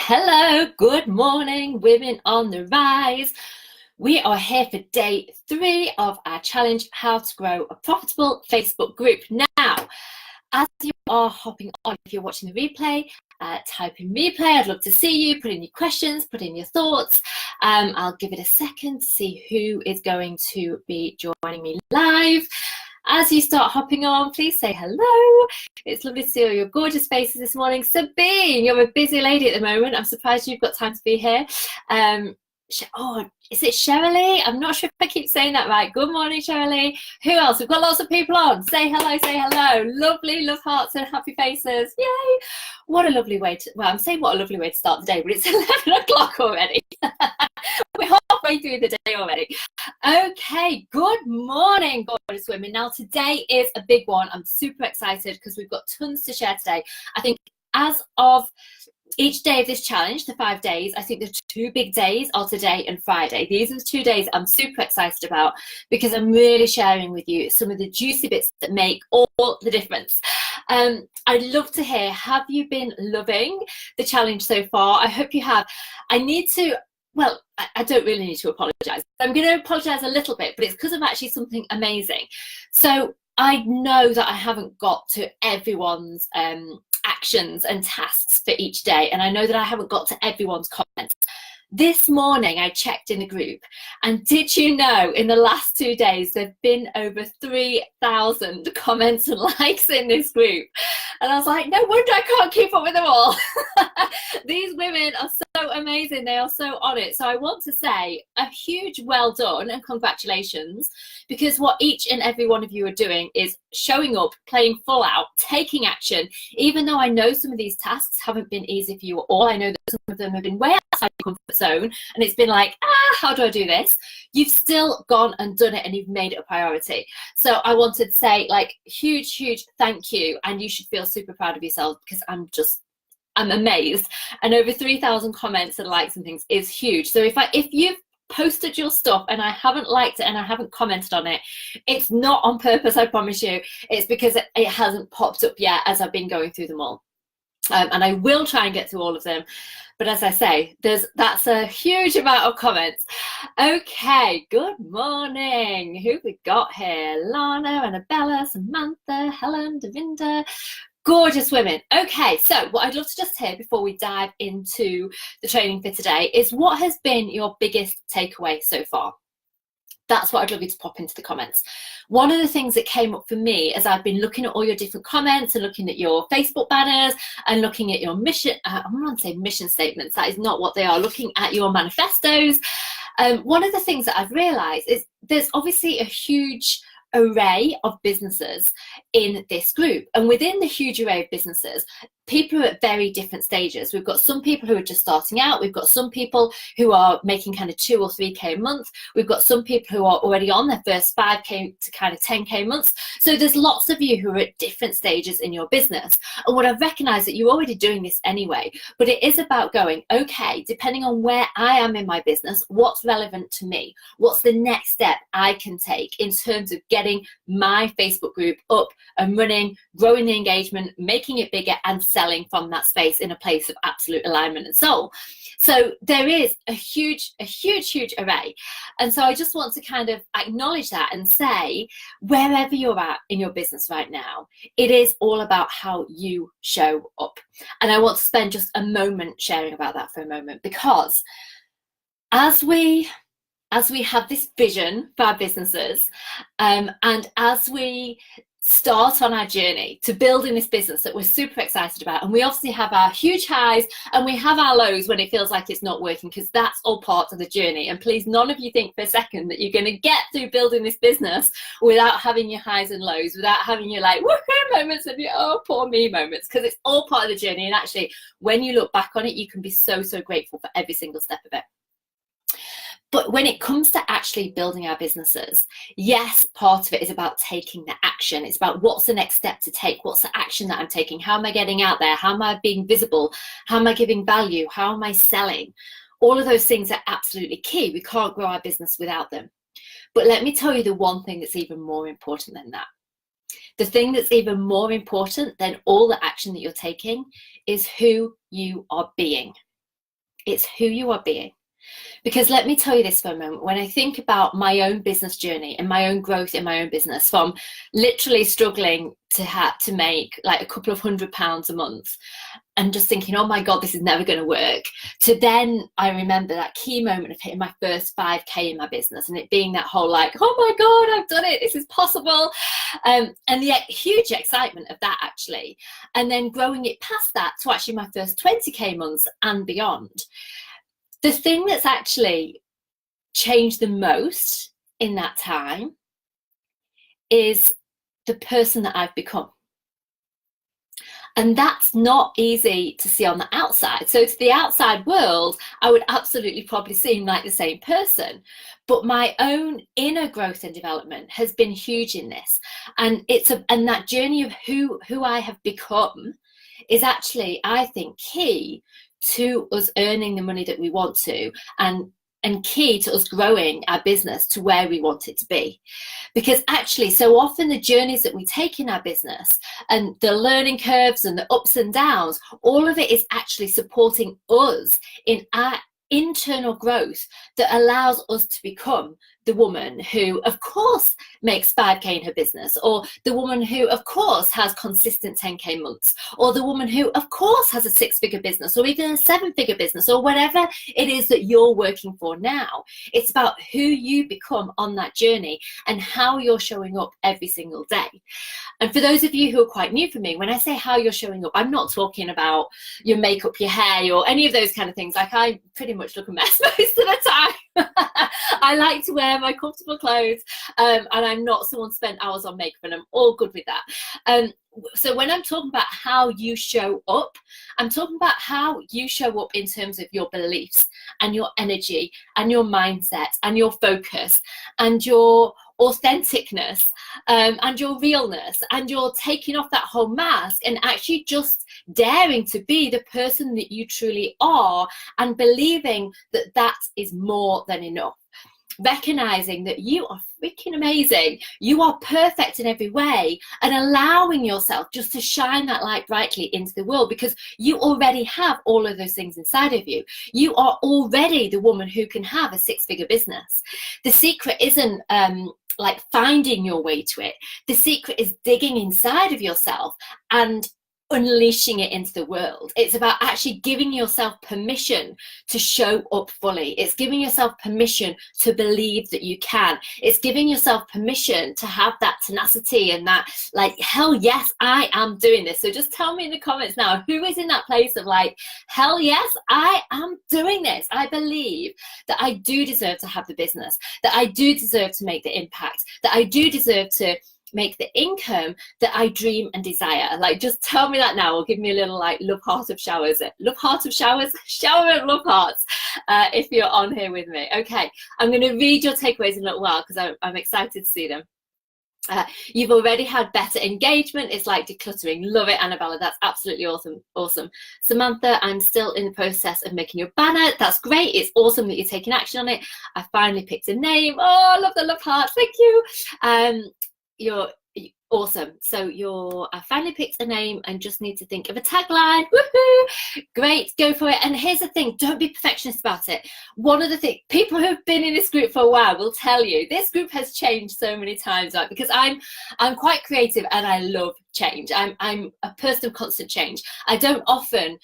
Hello, good morning, women on the rise. We are here for day 3 of our challenge, How to Grow a Profitable Facebook Group. Now, as you are hopping on, if you're watching the replay, type in replay. I'd love to see you. Put in your questions, put in your thoughts. I'll give it a second to see who is going to be joining me live. As you start hopping on, please say hello. It's lovely to see all your gorgeous faces this morning. Sabine, you're a busy lady at the moment. I'm surprised you've got time to be here. Oh, is it Shirley? I'm not sure if I keep saying that right. Good morning, Shirley. Who else? We've got lots of people on. Say hello, say hello. Lovely, love hearts and happy faces. Yay. What a lovely way to, well, I'm saying what a lovely way to start the day, but it's 11 o'clock already. We're halfway through the day already. Okay, good morning, gorgeous women. Now, today is a big one. I'm super excited because we've got tons to share today. I think as of each day of this challenge, the 5 days, I think the 2 big days are today and Friday. These are the 2 days I'm super excited about because I'm really sharing with you some of the juicy bits that make all the difference. I'd love to hear, have you been loving the challenge so far? I hope you have. I need to, well, I don't really need to apologise. I'm going to apologise a little bit, but it's because of actually something amazing. So I know that I haven't got to everyone's actions and tasks for each day, and I know that I haven't got to everyone's comments. This morning I checked in the group, and did you know in the last 2 days there have been over 3,000 comments and likes in this group? And I was like, no wonder I can't keep up with them all. These women are so amazing. They are so on it. So I want to say a huge well done and congratulations, because what each and every one of you are doing is showing up, playing full out, taking action. Even though I know some of these tasks haven't been easy for you at all, I know that some of them have been way outside your comfort zone, and it's been like, how do I do this? You've still gone and done it, and you've made it a priority. So I wanted to say, like, huge thank you, and you should feel super proud of yourself, because I'm amazed. And over 3,000 comments and likes and things is huge. So if you've posted your stuff and I haven't liked it and I haven't commented on it, it's not on purpose, I promise you. It's because it hasn't popped up yet as I've been going through them all. And I will try and get through all of them. But as I say, that's a huge amount of comments. Okay, good morning. Who we got here? Lana, Annabella, Samantha, Helen, Davinda. Gorgeous women. Okay, so what I'd love to just hear before we dive into the training for today is, what has been your biggest takeaway so far? That's what I'd love you to pop into the comments. One of the things that came up for me as I've been looking at all your different comments and looking at your Facebook banners and looking at your mission, I'm going to say mission statements, that is not what they are, looking at your manifestos. One of the things that I've realised is there's obviously a huge array of businesses in this group, and within the huge array of businesses, people are at very different stages. We've got some people who are just starting out, we've got some people who are making kind of 2 or 3k a month, we've got some people who are already on their first 5k to kind of 10k months. So there's lots of you who are at different stages in your business, and what I've recognized that you're already doing this anyway, but it is about going, okay, depending on where I am in my business, what's relevant to me, what's the next step I can take in terms of getting my Facebook group up and running, growing the engagement, making it bigger, and selling from that space in a place of absolute alignment and soul. So there is a huge array. And so I just want to kind of acknowledge that and say, wherever you're at in your business right now, it is all about how you show up. And I want to spend just a moment sharing about that for a moment, because as we have this vision for our businesses, and as we start on our journey to building this business that we're super excited about, and we obviously have our huge highs and we have our lows when it feels like it's not working, because that's all part of the journey. And please, none of you think for a second that you're going to get through building this business without having your highs and lows, without having your like woohoo moments and your oh poor me moments, because it's all part of the journey. And actually, when you look back on it, you can be so grateful for every single step of it. But when it comes to actually building our businesses, yes, part of it is about taking the action. It's about, what's the next step to take? What's the action that I'm taking? How am I getting out there? How am I being visible? How am I giving value? How am I selling? All of those things are absolutely key. We can't grow our business without them. But let me tell you the one thing that's even more important than that. The thing that's even more important than all the action that you're taking is who you are being. It's who you are being. Because let me tell you this for a moment, when I think about my own business journey and my own growth in my own business, from literally struggling to have to make like a couple of £100 a month and just thinking, oh my God, this is never going to work, to then I remember that key moment of hitting my first 5K in my business, and it being that whole like, oh my God, I've done it, this is possible. And the huge excitement of that actually. And then growing it past that to actually my first 20K months and beyond. The thing that's actually changed the most in that time is the person that I've become. And that's not easy to see on the outside. So to the outside world, I would absolutely probably seem like the same person. But my own inner growth and development has been huge in this. And and that journey of who I have become is actually, I think, key to us earning the money that we want to, and key to us growing our business to where we want it to be. Because actually, so often the journeys that we take in our business and the learning curves and the ups and downs, all of it is actually supporting us in our internal growth that allows us to become the woman who, of course, makes 5K in her business, or the woman who, of course, has consistent 10K months, or the woman who, of course, has a 6-figure business, or even a 7-figure business, or whatever it is that you're working for now. It's about who you become on that journey and how you're showing up every single day. And for those of you who are quite new for me, when I say how you're showing up, I'm not talking about your makeup, your hair, or any of those kind of things. Like, I pretty much look a mess most of the time. I like to wear my comfortable clothes, and I'm not someone spent hours on makeup, and I'm all good with that. So when I'm talking about how you show up, I'm talking about how you show up in terms of your beliefs and your energy and your mindset and your focus and your authenticness, and your realness, and you're taking off that whole mask and actually just daring to be the person that you truly are, and believing that that is more than enough. Recognizing that you are freaking amazing, you are perfect in every way, and allowing yourself just to shine that light brightly into the world, because you already have all of those things inside of you. You are already the woman who can have a 6-figure business. The secret isn't like finding your way to it. The secret is digging inside of yourself and unleashing it into the world. It's about actually giving yourself permission to show up fully. It's giving yourself permission to believe that you can. It's giving yourself permission to have that tenacity and that, like, hell yes, I am doing this. So just tell me in the comments now, who is in that place of like, hell yes, I am doing this. I believe that I do deserve to have the business, that I do deserve to make the impact, that I do deserve to make the income that I dream and desire. Like, just tell me that now, or give me a little like love heart of showers. Love heart of showers, shower of love hearts, if you're on here with me. Okay, I'm going to read your takeaways in a little while because I'm excited to see them. You've already had better engagement. It's like decluttering. Love it, Annabella. That's absolutely awesome. Samantha, I'm still in the process of making your banner. That's great. It's awesome that you're taking action on it. I finally picked a name. Oh, I love the love hearts. Thank you. You're awesome. So I finally picked a name and just need to think of a tagline. Woohoo! Great, go for it. And here's the thing, don't be perfectionist about it. One of the things, people who've been in this group for a while will tell you, this group has changed so many times, right? Because I'm quite creative and I love change. I'm a person of constant change. I don't often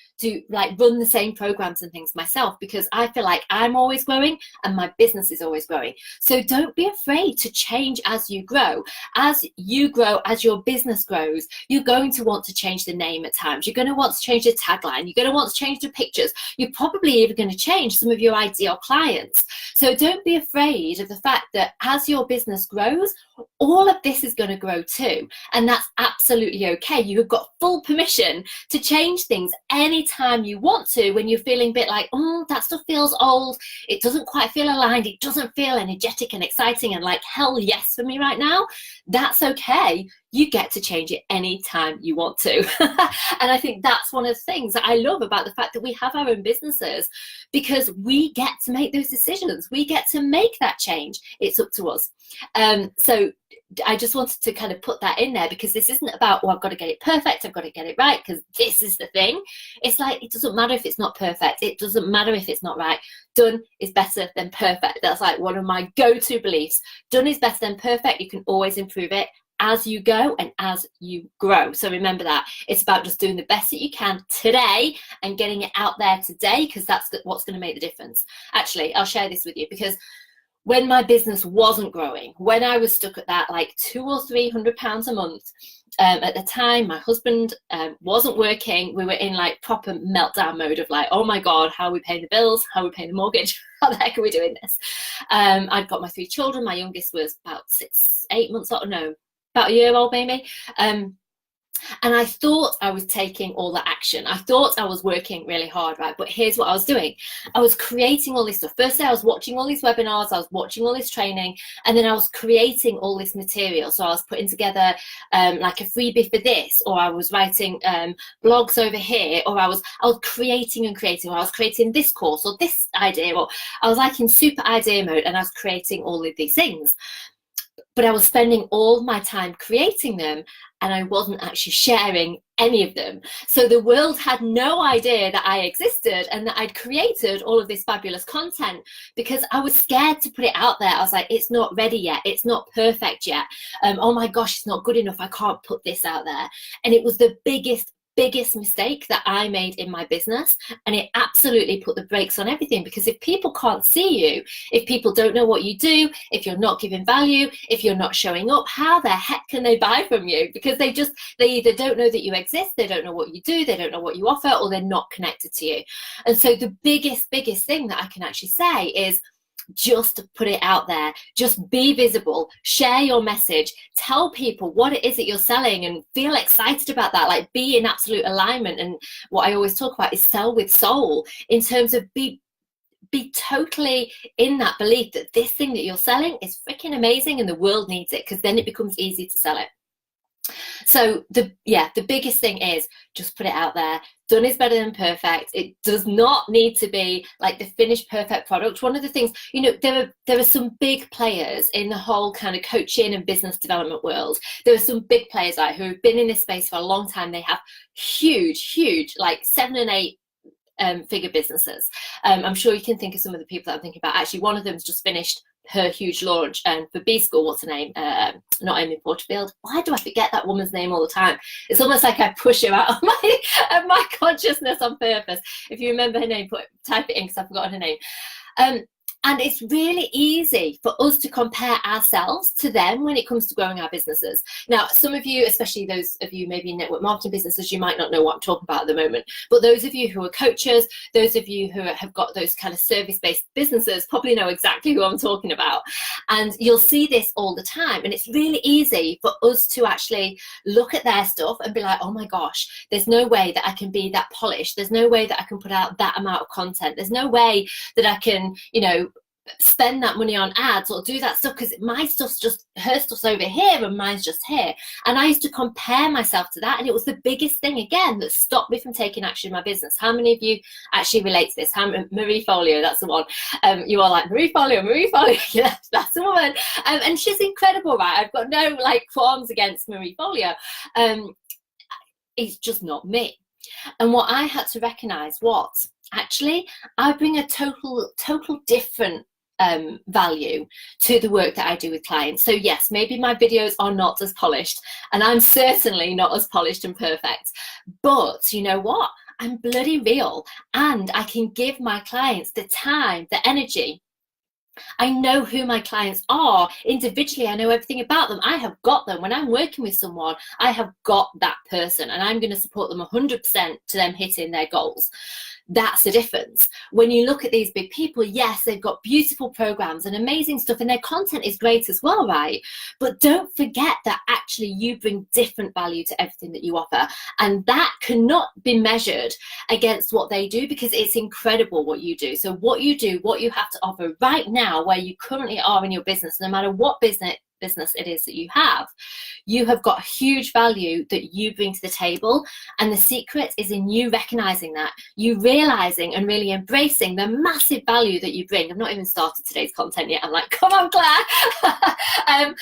run the same programs and things myself, because I feel like I'm always growing and my business is always growing. So don't be afraid to change as you grow. As you grow, as your business grows, you're going to want to change the name at times. You're going to want to change the tagline. You're going to want to change the pictures. You're probably even going to change some of your ideal clients. So don't be afraid of the fact that as your business grows, all of this is going to grow too. And that's absolutely okay. You have got full permission to change things anytime you want to, when you're feeling a bit like, oh, that stuff feels old. It doesn't quite feel aligned. It doesn't feel energetic and exciting and like hell yes for me right now. That's okay. you get to change it anytime you want to. And I think that's one of the things that I love about the fact that we have our own businesses, because we get to make those decisions. We get to make that change. It's up to us. So I just wanted to kind of put that in there, because this isn't about, oh, I've got to get it perfect, I've got to get it right, because this is the thing. It's like, it doesn't matter if it's not perfect. It doesn't matter if it's not right. Done is better than perfect. That's like one of my go-to beliefs. Done is better than perfect. You can always improve it as you go and as you grow. So remember that. It's about just doing the best that you can today and getting it out there today, because that's what's going to make the difference. Actually, I'll share this with you, because when my business wasn't growing, when I was stuck at that like £200 or £300 a month, at the time my husband wasn't working. We were in like proper meltdown mode of like, oh my God, how are we paying the bills? How are we paying the mortgage? How the heck are we doing this? I'd got my 3 children. My youngest was about 8 months old, no, about a year old maybe. And I thought I was taking all the action. I thought I was working really hard, right? But here's what I was doing. I was creating all this stuff. Firstly, I was watching all these webinars. I was watching all this training. And then I was creating all this material. So I was putting together like a freebie for this, or I was writing blogs over here, or I was creating and creating, or I was creating this course or this idea, or I was like in super idea mode, and I was creating all of these things. But I was spending all my time creating them, and I wasn't actually sharing any of them. So the world had no idea that I existed and that I'd created all of this fabulous content, because I was scared to put it out there. I was like, it's not ready yet. It's not perfect yet. Oh my gosh, it's not good enough. I can't put this out there. And it was the biggest mistake that I made in my business, and it absolutely put the brakes on everything. Because if people can't see you, if people don't know what you do, if you're not giving value, if you're not showing up, how the heck can they buy from you? Because they either don't know that you exist, they don't know what you do, they don't know what you offer, or they're not connected to you. And so the biggest thing that I can actually say is, just put it out there. Just be visible, share your message, tell people what it is that you're selling, and feel excited about that. Like, be in absolute alignment. And what I always talk about is sell with soul, in terms of be totally in that belief that this thing that you're selling is freaking amazing and the world needs it, because then it becomes easy to sell it. So the biggest thing is, just put it out there. Done is better than perfect. It does not need to be like the finished perfect product. One of the things, you know, there are some big players in the whole kind of coaching and business development world. There are some big players like who have been in this space for a long time. They have huge, like 7 and 8 figure businesses. I'm sure you can think of some of the people that I'm thinking about. Actually, one of them's just finished her huge launch for B School. What's her name? Not Amy Porterfield. Why do I forget that woman's name all the time? It's almost like I push her out of my consciousness on purpose. If you remember her name, type it in, because I've forgotten her name. And it's really easy for us to compare ourselves to them when it comes to growing our businesses. Now, some of you, especially those of you maybe in network marketing businesses, you might not know what I'm talking about at the moment. But those of you who are coaches, those of you who have got those kind of service-based businesses probably know exactly who I'm talking about. And you'll see this all the time. And it's really easy for us to actually look at their stuff and be like, oh my gosh, there's no way that I can be that polished. There's no way that I can put out that amount of content. There's no way that I can, you know, spend that money on ads or do that stuff, because my stuff's just, her stuff's over here and mine's just here. And I used to compare myself to that, and it was the biggest thing again that stopped me from taking action in my business. How many of you actually relate to this? Marie Folio, that's the one. You are like, Marie Folio. Yeah, that's the woman. And she's incredible, right? I've got no like qualms against Marie Folio. It's just not me. And what I had to recognize was, actually, I bring a total different value to the work that I do with clients. So yes, maybe my videos are not as polished, and I'm certainly not as polished and perfect, but you know what? I'm bloody real, and I can give my clients the time, the energy. I know who my clients are individually. I know everything about them. I have got them. When I'm working with someone, I have got that person, and I'm going to support them 100% to them hitting their goals. That's the difference. When you look at these big people, yes, they've got beautiful programs and amazing stuff, and their content is great as well, right? But don't forget that actually you bring different value to everything that you offer, and that cannot be measured against what they do, because it's incredible what you do. So what you do, what you have to offer right now, where you currently are in your business, no matter what business business it is that you have. You have got huge value that you bring to the table, and the secret is in you recognizing that, you realizing and really embracing the massive value that you bring. I've not even started today's content yet. I'm like, come on, Claire.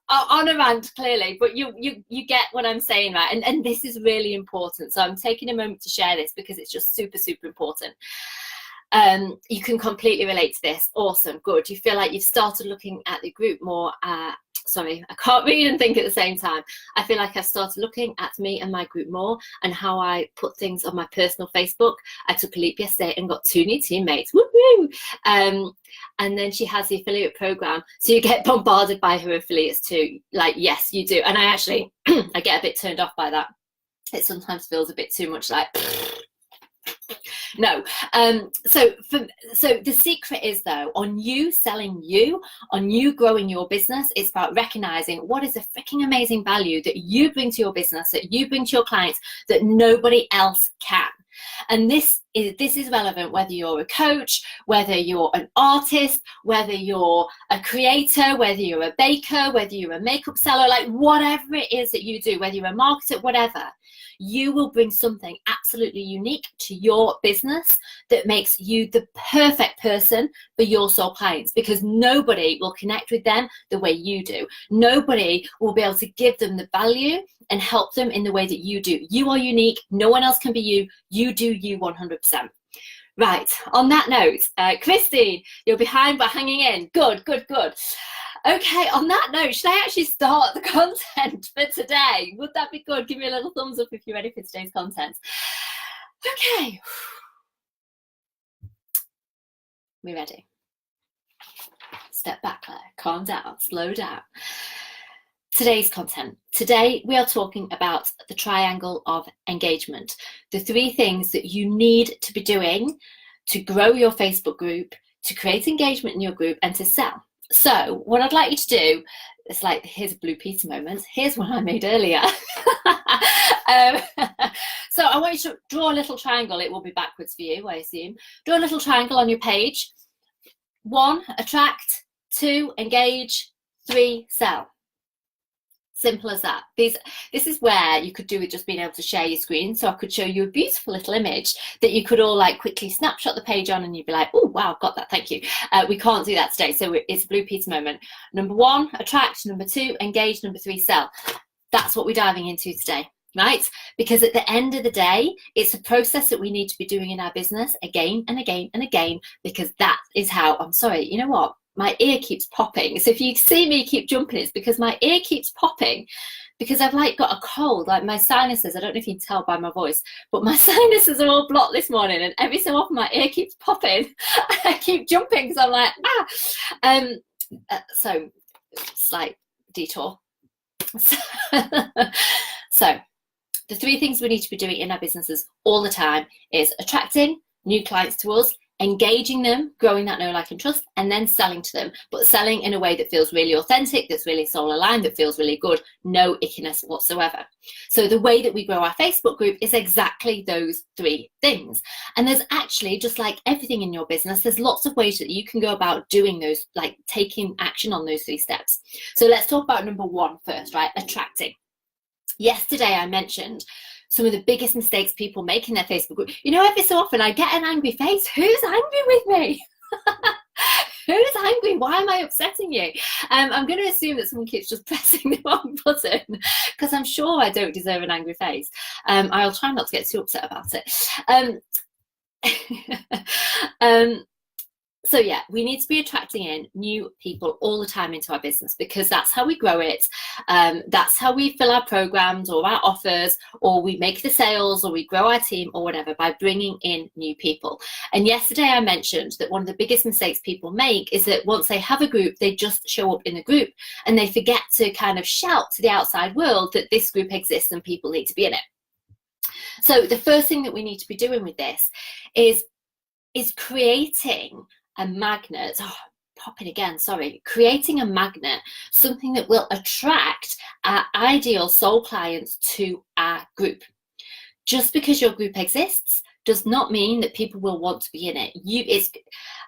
On a rant, clearly, but you get what I'm saying, right? And this is really important. So I'm taking a moment to share this because it's just super, super important. You can completely relate to this. Awesome, good. You feel like you've started looking at the group more. Sorry, I can't read and think at the same time. I feel like I've started looking at me and my group more, and how I put things on my personal Facebook. I took a leap yesterday and got 2 new teammates. Woohoo! And then she has the affiliate program, so you get bombarded by her affiliates too. Like, yes, you do. And I actually, I get a bit turned off by that. It sometimes feels a bit too much like, no. So the secret is, though, on you selling you, on you growing your business, it's about recognizing what is the freaking amazing value that you bring to your business, that you bring to your clients, that nobody else can. And this is relevant whether you're a coach, whether you're an artist, whether you're a creator, whether you're a baker, whether you're a makeup seller, like whatever it is that you do, whether you're a marketer, whatever, you will bring something absolutely unique to your business that makes you the perfect person for your soul clients, because nobody will connect with them the way you do. Nobody will be able to give them the value and help them in the way that you do. You are unique. No one else can be you. You do you 100%. Right, on that note, Christine, you're behind but hanging in. Good, good, good. Okay, on that note, should I actually start the content for today? Would that be good? Give me a little thumbs up if you're ready for today's content. Okay. We ready? Step back, Claire. Calm down. Slow down. Today's content. Today, we are talking about the triangle of engagement. The 3 things that you need to be doing to grow your Facebook group, to create engagement in your group, and to sell. So what I'd like you to do is, like, here's a Blue Peter moment. Here's one I made earlier. So I want you to draw a little triangle. It will be backwards for you, I assume. Draw a little triangle on your page. 1, attract. 2, engage. 3, sell. Simple as that. This is where you could do with just being able to share your screen. So I could show you a beautiful little image that you could all like quickly snapshot the page on, and you'd be like, oh, wow, got that, thank you. We can't do that today. So it's a Blue Peter moment. Number 1, attract. Number 2, engage. Number 3, sell. That's what we're diving into today, right? Because at the end of the day, it's a process that we need to be doing in our business again and again and again, because that is how, I'm sorry, you know what? My ear keeps popping. So if you see me keep jumping, it's because my ear keeps popping, because I've like got a cold, like my sinuses, I don't know if you can tell by my voice, but my sinuses are all blocked this morning, and every so often my ear keeps popping. I keep jumping because I'm like, so slight detour. So the 3 things we need to be doing in our businesses all the time is attracting new clients to us, engaging them, growing that know, like, and trust, and then selling to them, but selling in a way that feels really authentic, that's really soul aligned, that feels really good, no ickiness whatsoever. So the way that we grow our Facebook group is exactly those 3 things. And there's actually, just like everything in your business, there's lots of ways that you can go about doing those, like taking action on those 3 steps. So let's talk about number 1 first, right? Attracting. Yesterday I mentioned some of the biggest mistakes people make in their Facebook group. You know, every so often I get an angry face. Who's angry with me? Who's angry? Why am I upsetting you? I'm going to assume that someone keeps just pressing the wrong button, because I'm sure I don't deserve an angry face. I'll try not to get too upset about it. So yeah, we need to be attracting in new people all the time into our business, because that's how we grow it. That's how we fill our programs or our offers, or we make the sales, or we grow our team, or whatever, by bringing in new people. And yesterday I mentioned that one of the biggest mistakes people make is that once they have a group, they just show up in the group and they forget to kind of shout to the outside world that this group exists and people need to be in it. So the first thing that we need to be doing with this is creating a magnet, creating a magnet, something that will attract our ideal soul clients to our group. Just because your group exists does not mean that people will want to be in it.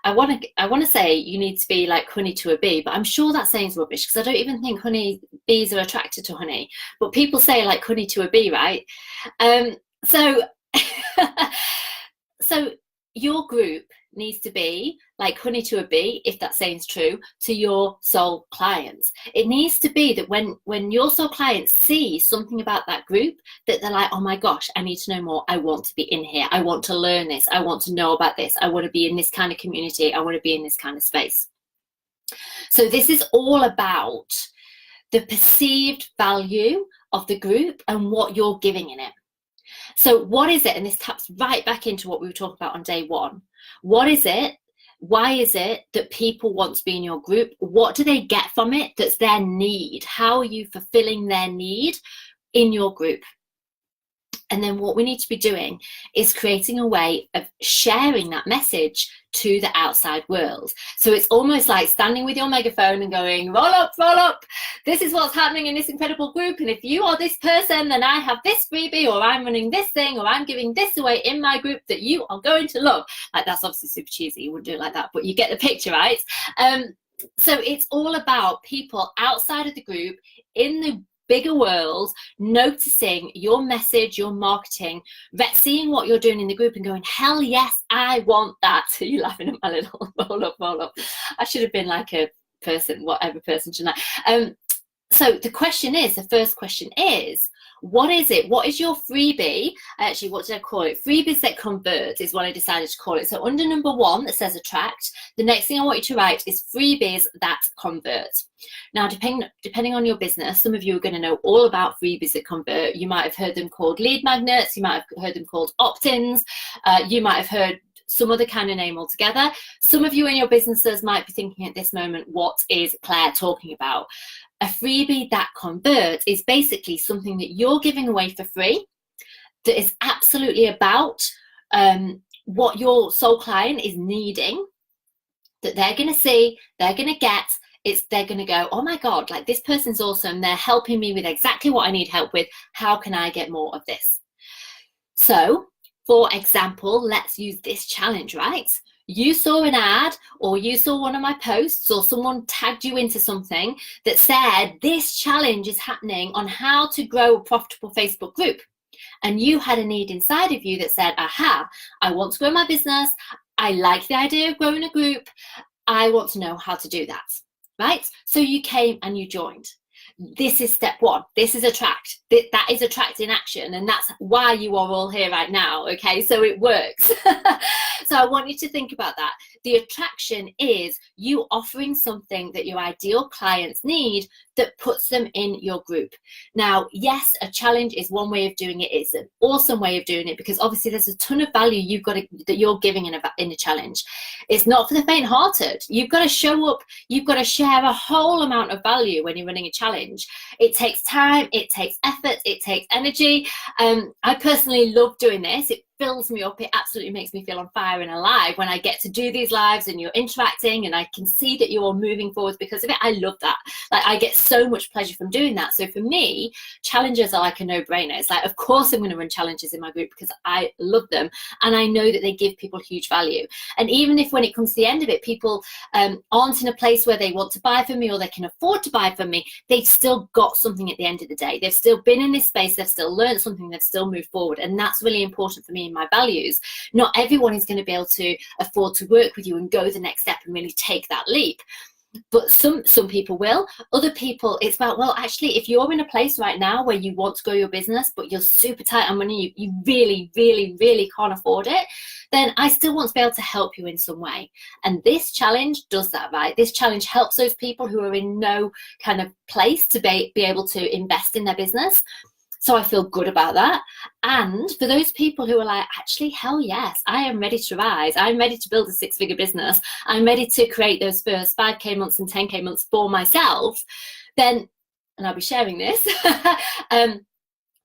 I want to say you need to be like honey to a bee, but I'm sure that saying's rubbish, because I don't even think bees are attracted to honey. But people say like honey to a bee, right? So so your group needs to be like honey to a bee, if that saying's true, to your soul clients. It needs to be that when your soul clients see something about that group, that they're like, oh my gosh, I need to know more. I want to be in here. I want to learn this. I want to know about this. I want to be in this kind of community. I want to be in this kind of space. So this is all about the perceived value of the group and what you're giving in it. So what is it? And this taps right back into what we were talking about on day one. What is it? Why is it that people want to be in your group? What do they get from it that's their need? How are you fulfilling their need in your group? And then what we need to be doing is creating a way of sharing that message to the outside world. So it's almost like standing with your megaphone and going, roll up, this is what's happening in this incredible group, and if you are this person, then I have this freebie, or I'm running this thing, or I'm giving this away in my group that you are going to love. Like, that's obviously super cheesy, you wouldn't do it like that, but you get the picture, right? So it's all about people outside of the group in the bigger world noticing your message, your marketing, seeing what you're doing in the group and going, hell yes, I want that. So you're laughing at my little roll up. I should have been like a person, whatever person tonight. So the first question is, what is it? What is your freebie? Actually, what did I call it? Freebies that convert is what I decided to call it. So under number 1 that says attract, the next thing I want you to write is freebies that convert. Now, depending on your business, some of you are going to know all about freebies that convert. You might have heard them called lead magnets. You might have heard them called opt-ins. You might have heard some other kind of name altogether. Some of you in your businesses might be thinking at this moment, what is Claire talking about? A freebie that converts is basically something that you're giving away for free, that is absolutely about what your soul client is needing, that they're going to see, they're going to get. They're going to go, oh my God, like this person's awesome. They're helping me with exactly what I need help with. How can I get more of this? So, for example, let's use this challenge, right? You saw an ad, or you saw one of my posts, or someone tagged you into something that said this challenge is happening on how to grow a profitable Facebook group. And you had a need inside of you that said, aha, I want to grow my business. I like the idea of growing a group. I want to know how to do that, right? So you came and you joined. This is step 1. This is attract. That is attract in action, and that's why you are all here right now, okay? So it works. So I want you to think about that. The attraction is you offering something that your ideal clients need that puts them in your group. Now, yes, a challenge is one way of doing it. It's an awesome way of doing it, because obviously there's a ton of value that you're giving in a challenge. It's not for the faint-hearted. You've got to show up. You've got to share a whole amount of value when you're running a challenge. It takes time. It takes effort. It takes energy. I personally love doing this. It fills me up. It absolutely makes me feel on fire and alive when I get to do these lives and you're interacting and I can see that you're moving forward because of it. I love that. Like, I get so much pleasure from doing that. So for me, challenges are like a no-brainer. It's like, of course I'm going to run challenges in my group because I love them and I know that they give people huge value. And even if when it comes to the end of it, people aren't in a place where they want to buy from me or they can afford to buy from me, they've still got something at the end of the day. They've still been in this space. They've still learned something. They've still moved forward. And that's really important for me in my values. Not everyone is going to be able to afford to work with you and go the next step and really take that leap. But some people will. Other people, it's about, well, actually, if you're in a place right now where you want to grow your business, but you're super tight on money, you really, really, really can't afford it, then I still want to be able to help you in some way. And this challenge does that, right? This challenge helps those people who are in no kind of place to be able to invest in their business. So I feel good about that. And for those people who are like, actually, hell yes, I am ready to rise. I'm ready to build a 6-figure business. I'm ready to create those first 5K months and 10K months for myself. Then, and I'll be sharing this,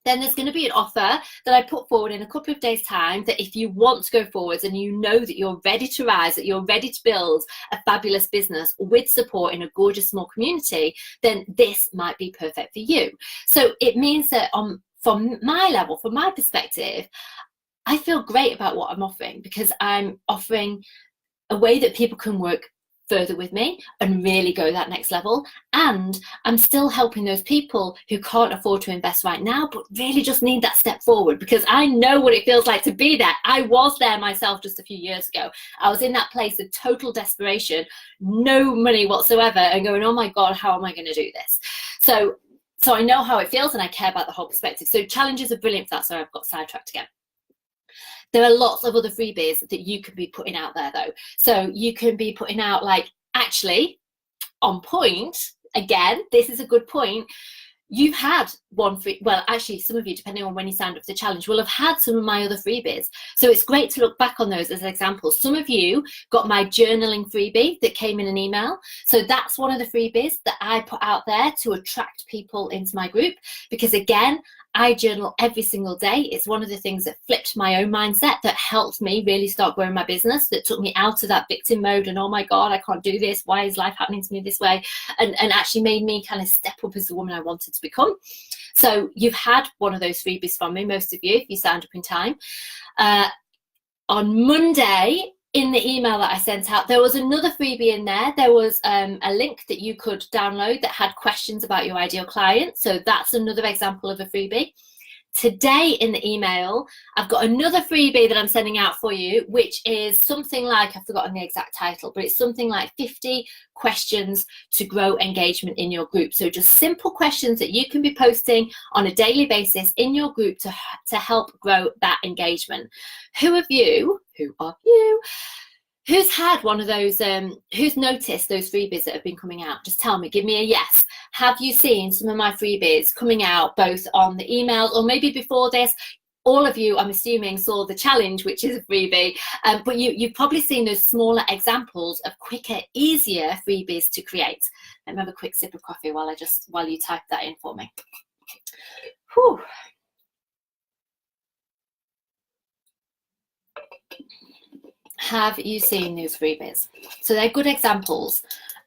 then there's going to be an offer that I put forward in a couple of days' time that if you want to go forwards and you know that you're ready to rise, that you're ready to build a fabulous business with support in a gorgeous small community, then this might be perfect for you. So it means that from my level, from my perspective, I feel great about what I'm offering, because I'm offering a way that people can work further with me and really go that next level. And I'm still helping those people who can't afford to invest right now, but really just need that step forward, because I know what it feels like to be there. I was there myself just a few years ago. I was in that place of total desperation, no money whatsoever, and going, oh my God, how am I going to do this? So I know how it feels, and I care about the whole perspective. So challenges are brilliant for that. Sorry, I've got sidetracked again. There are lots of other freebies that you can be putting out there though. So you can be putting out, like, actually on point, again, this is a good point. You've had one free, well, actually some of you, depending on when you signed up for the challenge, will have had some of my other freebies. So it's great to look back on those as examples. Some of you got my journaling freebie that came in an email. So that's one of the freebies that I put out there to attract people into my group, because again, I journal every single day. It's one of the things that flipped my own mindset, that helped me really start growing my business, that took me out of that victim mode and, oh my God, I can't do this. Why is life happening to me this way? And actually made me kind of step up as the woman I wanted to become. So you've had one of those freebies from me, most of you, if you signed up in time. On Monday, in the email that I sent out, there was another freebie in there. There was a link that you could download that had questions about your ideal client. So that's another example of a freebie. Today in the email, I've got another freebie that I'm sending out for you, which is something like, I've forgotten the exact title, but it's something like 50 questions to grow engagement in your group. So just simple questions that you can be posting on a daily basis in your group to help grow that engagement. Who are you? Who's had one of those, who's noticed those freebies that have been coming out? Just tell me, give me a yes. Have you seen some of my freebies coming out both on the emails or maybe before this? All of you, I'm assuming, saw the challenge, which is a freebie, but you've probably seen those smaller examples of quicker, easier freebies to create. Let me have a quick sip of coffee while you type that in for me. Whew. Have you seen those freebies? So they're good examples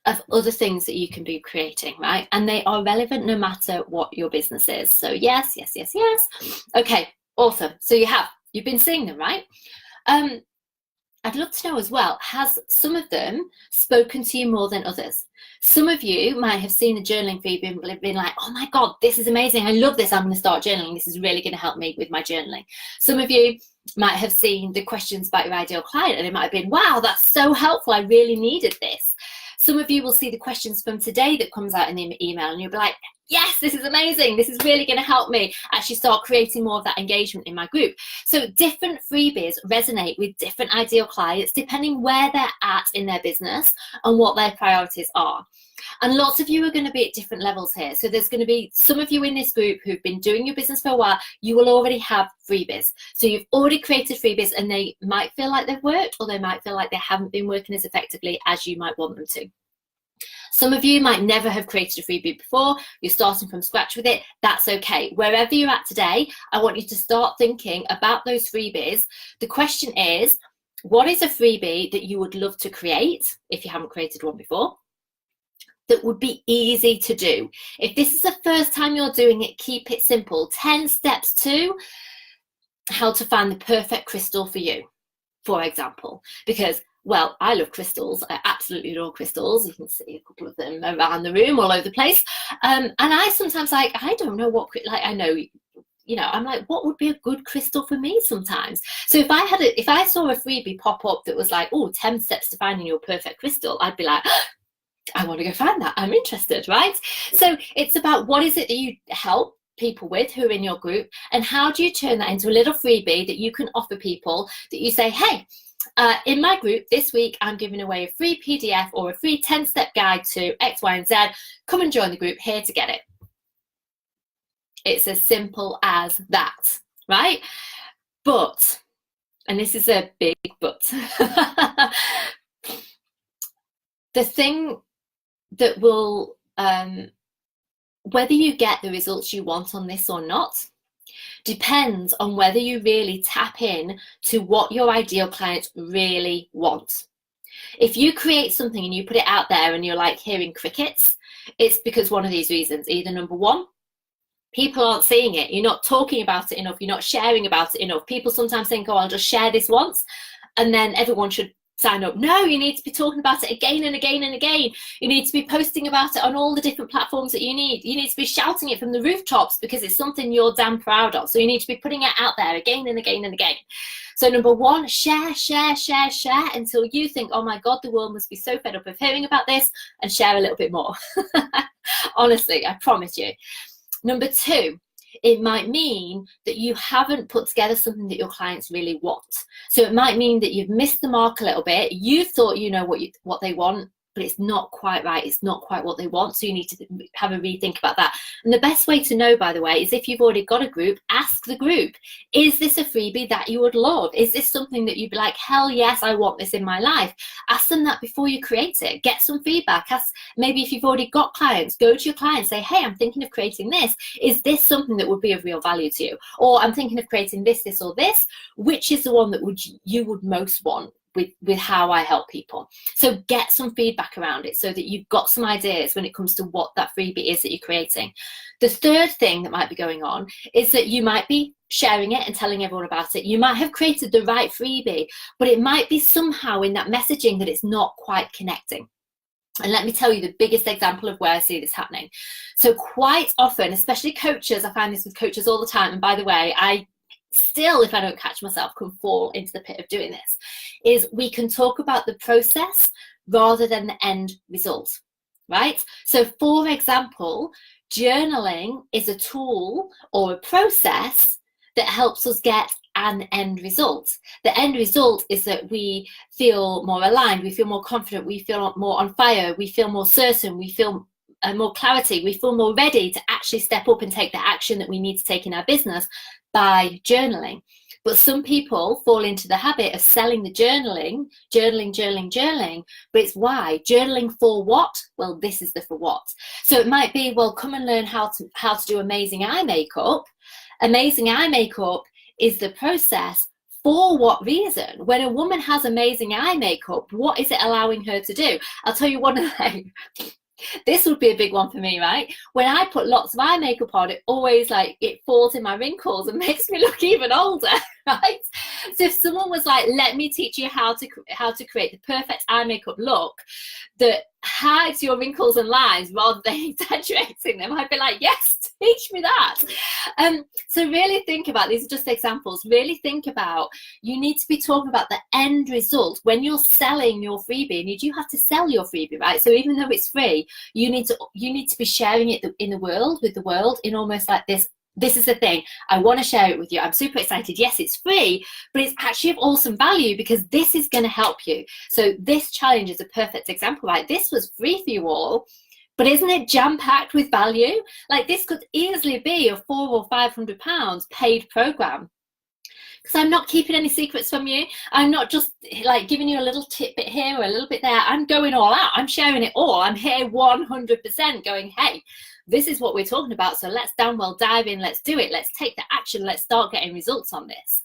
of other things that you can be creating, right? And they are relevant no matter what your business is. So yes. Okay, awesome. So you've been seeing them, right? I'd love to know as well, has some of them spoken to you more than others? Some of you might have seen the journaling freebie and been like, oh my God, this is amazing. I love this. I'm going to start journaling. This is really going to help me with my journaling. Some of you might have seen the questions about your ideal client and it might have been, wow, that's so helpful. I really needed this. Some of you will see the questions from today that comes out in the email and you'll be like, yes, this is amazing. This is really going to help me actually start creating more of that engagement in my group. So different freebies resonate with different ideal clients depending where they're at in their business and what their priorities are. And lots of you are going to be at different levels here. So there's going to be some of you in this group who've been doing your business for a while. You will already have freebies. So you've already created freebies and they might feel like they've worked or they might feel like they haven't been working as effectively as you might want them to. Some of you might never have created a freebie before. You're starting from scratch with it. That's okay. Wherever you're at today, I want you to start thinking about those freebies. The question is, what is a freebie that you would love to create if you haven't created one before? That would be easy to do. If this is the first time you're doing it, keep it simple. 10 steps to how to find the perfect crystal for you, for example. Because, well, I love crystals. I absolutely adore crystals. You can see a couple of them around the room, all over the place. And I sometimes I don't know what, I know, I'm like, what would be a good crystal for me sometimes? So if I saw a freebie pop up that was like, 10 steps to finding your perfect crystal, I'd be like, I want to go find that. I'm interested, right? So it's about what is it that you help people with who are in your group, and how do you turn that into a little freebie that you can offer people that you say, hey, in my group this week, I'm giving away a free PDF or a free 10-step guide to X, Y, and Z. Come and join the group, here to get it. It's as simple as that, right? But, and this is a big but, the thing that will, whether you get the results you want on this or not, depends on whether you really tap in to what your ideal clients really want. If you create something and you put it out there and you're like hearing crickets, it's because one of these reasons. Either number one, people aren't seeing it. You're not talking about it enough. You're not sharing about it enough. People sometimes think, oh, I'll just share this once and then everyone should sign up. No, you need to be talking about it again and again and again. You need to be posting about it on all the different platforms that you need. You need to be shouting it from the rooftops because it's something you're damn proud of. So you need to be putting it out there again and again and again. So number one, share, share, share, share until you think, oh my God, the world must be so fed up of hearing about this, and share a little bit more. Honestly, I promise you. Number two, it might mean that you haven't put together something that your clients really want. So it might mean that you've missed the mark a little bit. You thought you know what they want, but it's not quite right. It's not quite what they want. So you need to have a rethink about that. And the best way to know, by the way, is if you've already got a group, ask the group, is this a freebie that you would love? Is this something that you'd be like, hell yes, I want this in my life? Ask them that before you create it. Get some feedback. Ask, maybe if you've already got clients, go to your clients, say, hey, I'm thinking of creating this. Is this something that would be of real value to you? Or I'm thinking of creating this, this, or this. Which is the one that you would most want with how I help people? So get some feedback around it so that you've got some ideas when it comes to what that freebie is that you're creating. The third thing that might be going on is that you might be sharing it and telling everyone about it. You might have created the right freebie, but it might be somehow in that messaging that it's not quite connecting. And let me tell you the biggest example of where I see this happening. So quite often, especially coaches, I find this with coaches all the time, and by the way, I still, if I don't catch myself, can fall into the pit of doing this, is we can talk about the process rather than the end result, right? So for example, journaling is a tool or a process that helps us get an end result. The end result is that we feel more aligned, we feel more confident, we feel more on fire, we feel more certain, we feel more clarity, we feel more ready to actually step up and take the action that we need to take in our business by journaling. But some people fall into the habit of selling the journaling, but it's why? Journaling for what? Well, this is the for what. So it might be, well, come and learn how to do amazing eye makeup. Amazing eye makeup is the process. For what reason? When a woman has amazing eye makeup, what is it allowing her to do? I'll tell you one of them. This would be a big one for me, right? When I put lots of eye makeup on, it always it falls in my wrinkles and makes me look even older, right? So if someone was like, let me teach you how to create the perfect eye makeup look that hides your wrinkles and lines rather than exaggerating them, I'd be like, yes, teach me that. So really think about, these are just examples, really think about, you need to be talking about the end result when you're selling your freebie, and you do have to sell your freebie, right? So even though it's free, you need to be sharing it with the world in almost like this is the thing, I want to share it with you, I'm super excited, yes, it's free, but it's actually of awesome value because this is going to help you. So this challenge is a perfect example, right? This was free for you all, but isn't it jam-packed with value? Like this could easily be a £400 or £500 paid program. Because I'm not keeping any secrets from you. I'm not just like giving you a little tidbit here or a little bit there. I'm going all out. I'm sharing it all. I'm here 100% going, hey, this is what we're talking about. So let's damn well dive in. Let's do it. Let's take the action. Let's start getting results on this.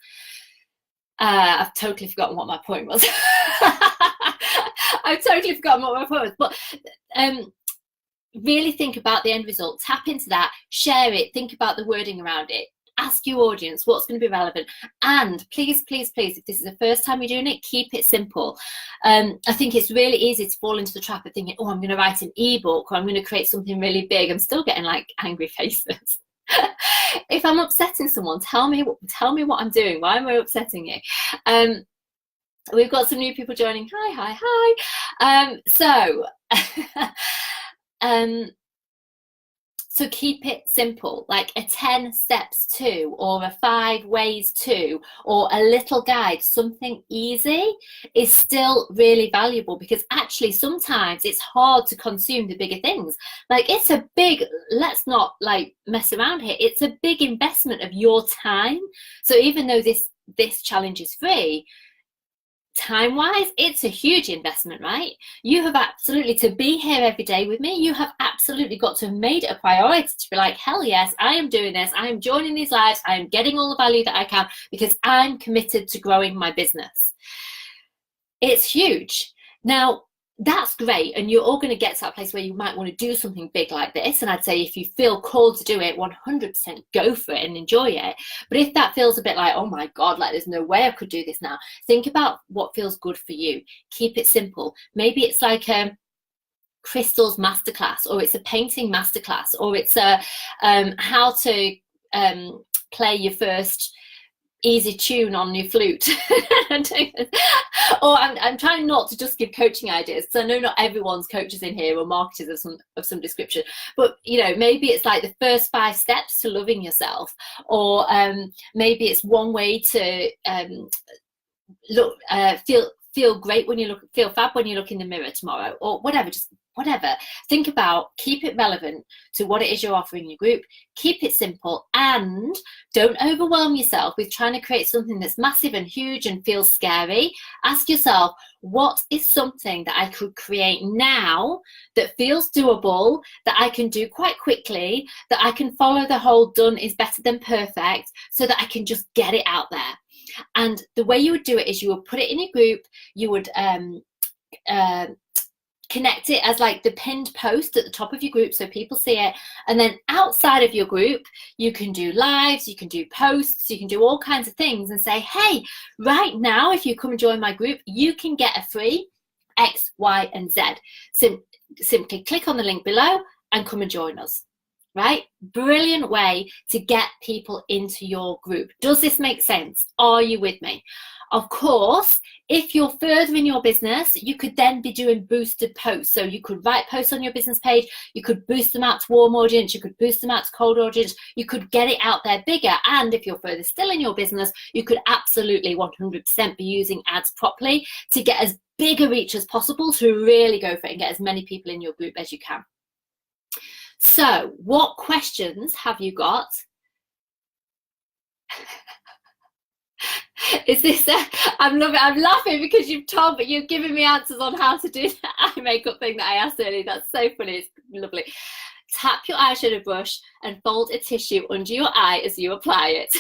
I've totally forgotten what my point was. I've totally forgotten what my point was. But really think about the end result. Tap into that. Share it. Think about the wording around it. Ask your audience what's going to be relevant, and please, please, please, if this is the first time you're doing it, keep it simple. I think it's really easy to fall into the trap of thinking, oh, I'm going to write an ebook, or I'm going to create something really big. I'm still getting like angry faces. If I'm upsetting someone, tell me what I'm doing. Why am I upsetting you? We've got some new people joining. Hi. So keep it simple, like a 10 steps to, or a 5 ways to, or a little guide. Something easy is still really valuable, because actually sometimes it's hard to consume the bigger things. Like it's a big, let's not like mess around here. It's a big investment of your time. So even though this challenge is free, time-wise, it's a huge investment, right? You have absolutely, to be here every day with me, you have absolutely got to have made it a priority to be like, hell yes, I am doing this. I am joining these lives. I am getting all the value that I can because I'm committed to growing my business. It's huge. Now, that's great, and you're all going to get to that place where you might want to do something big like this, and I'd say if you feel called to do it, 100% go for it and enjoy it. But if that feels a bit like, oh my god, like there's no way I could do this now, think about what feels good for you. Keep it simple. Maybe it's like Crystal's masterclass, or it's a painting masterclass, or it's a how to play your first easy tune on your flute. Or I'm trying not to just give coaching ideas, because I know not everyone's coaches in here or marketers of some description, but you know, maybe it's like the first 5 steps to loving yourself, or maybe it's one way to look feel great when you feel fab when you look in the mirror tomorrow, or whatever. Just whatever. Think about, keep it relevant to what it is you're offering your group. Keep it simple, and don't overwhelm yourself with trying to create something that's massive and huge and feels scary. Ask yourself, what is something that I could create now that feels doable, that I can do quite quickly, that I can follow the whole done is better than perfect, so that I can just get it out there. And the way you would do it is you would put it in your group, you would connect it as like the pinned post at the top of your group so people see it, and then outside of your group you can do lives, you can do posts, you can do all kinds of things and say, hey, right now if you come and join my group, you can get a free X, Y, and Z. Simply click on the link below and come and join us. Right? Brilliant way to get people into your group. Does this make sense? Are you with me? Of course, if you're further in your business, you could then be doing boosted posts. So you could write posts on your business page, you could boost them out to warm audience, you could boost them out to cold audience, you could get it out there bigger. And if you're further still in your business, you could absolutely 100% be using ads properly to get as big a reach as possible, to really go for it and get as many people in your group as you can. So what questions have you got? Is this I'm laughing because you've given me answers on how to do the eye makeup thing that I asked earlier. That's so funny. It's lovely. Tap your eyeshadow brush and fold a tissue under your eye as you apply it.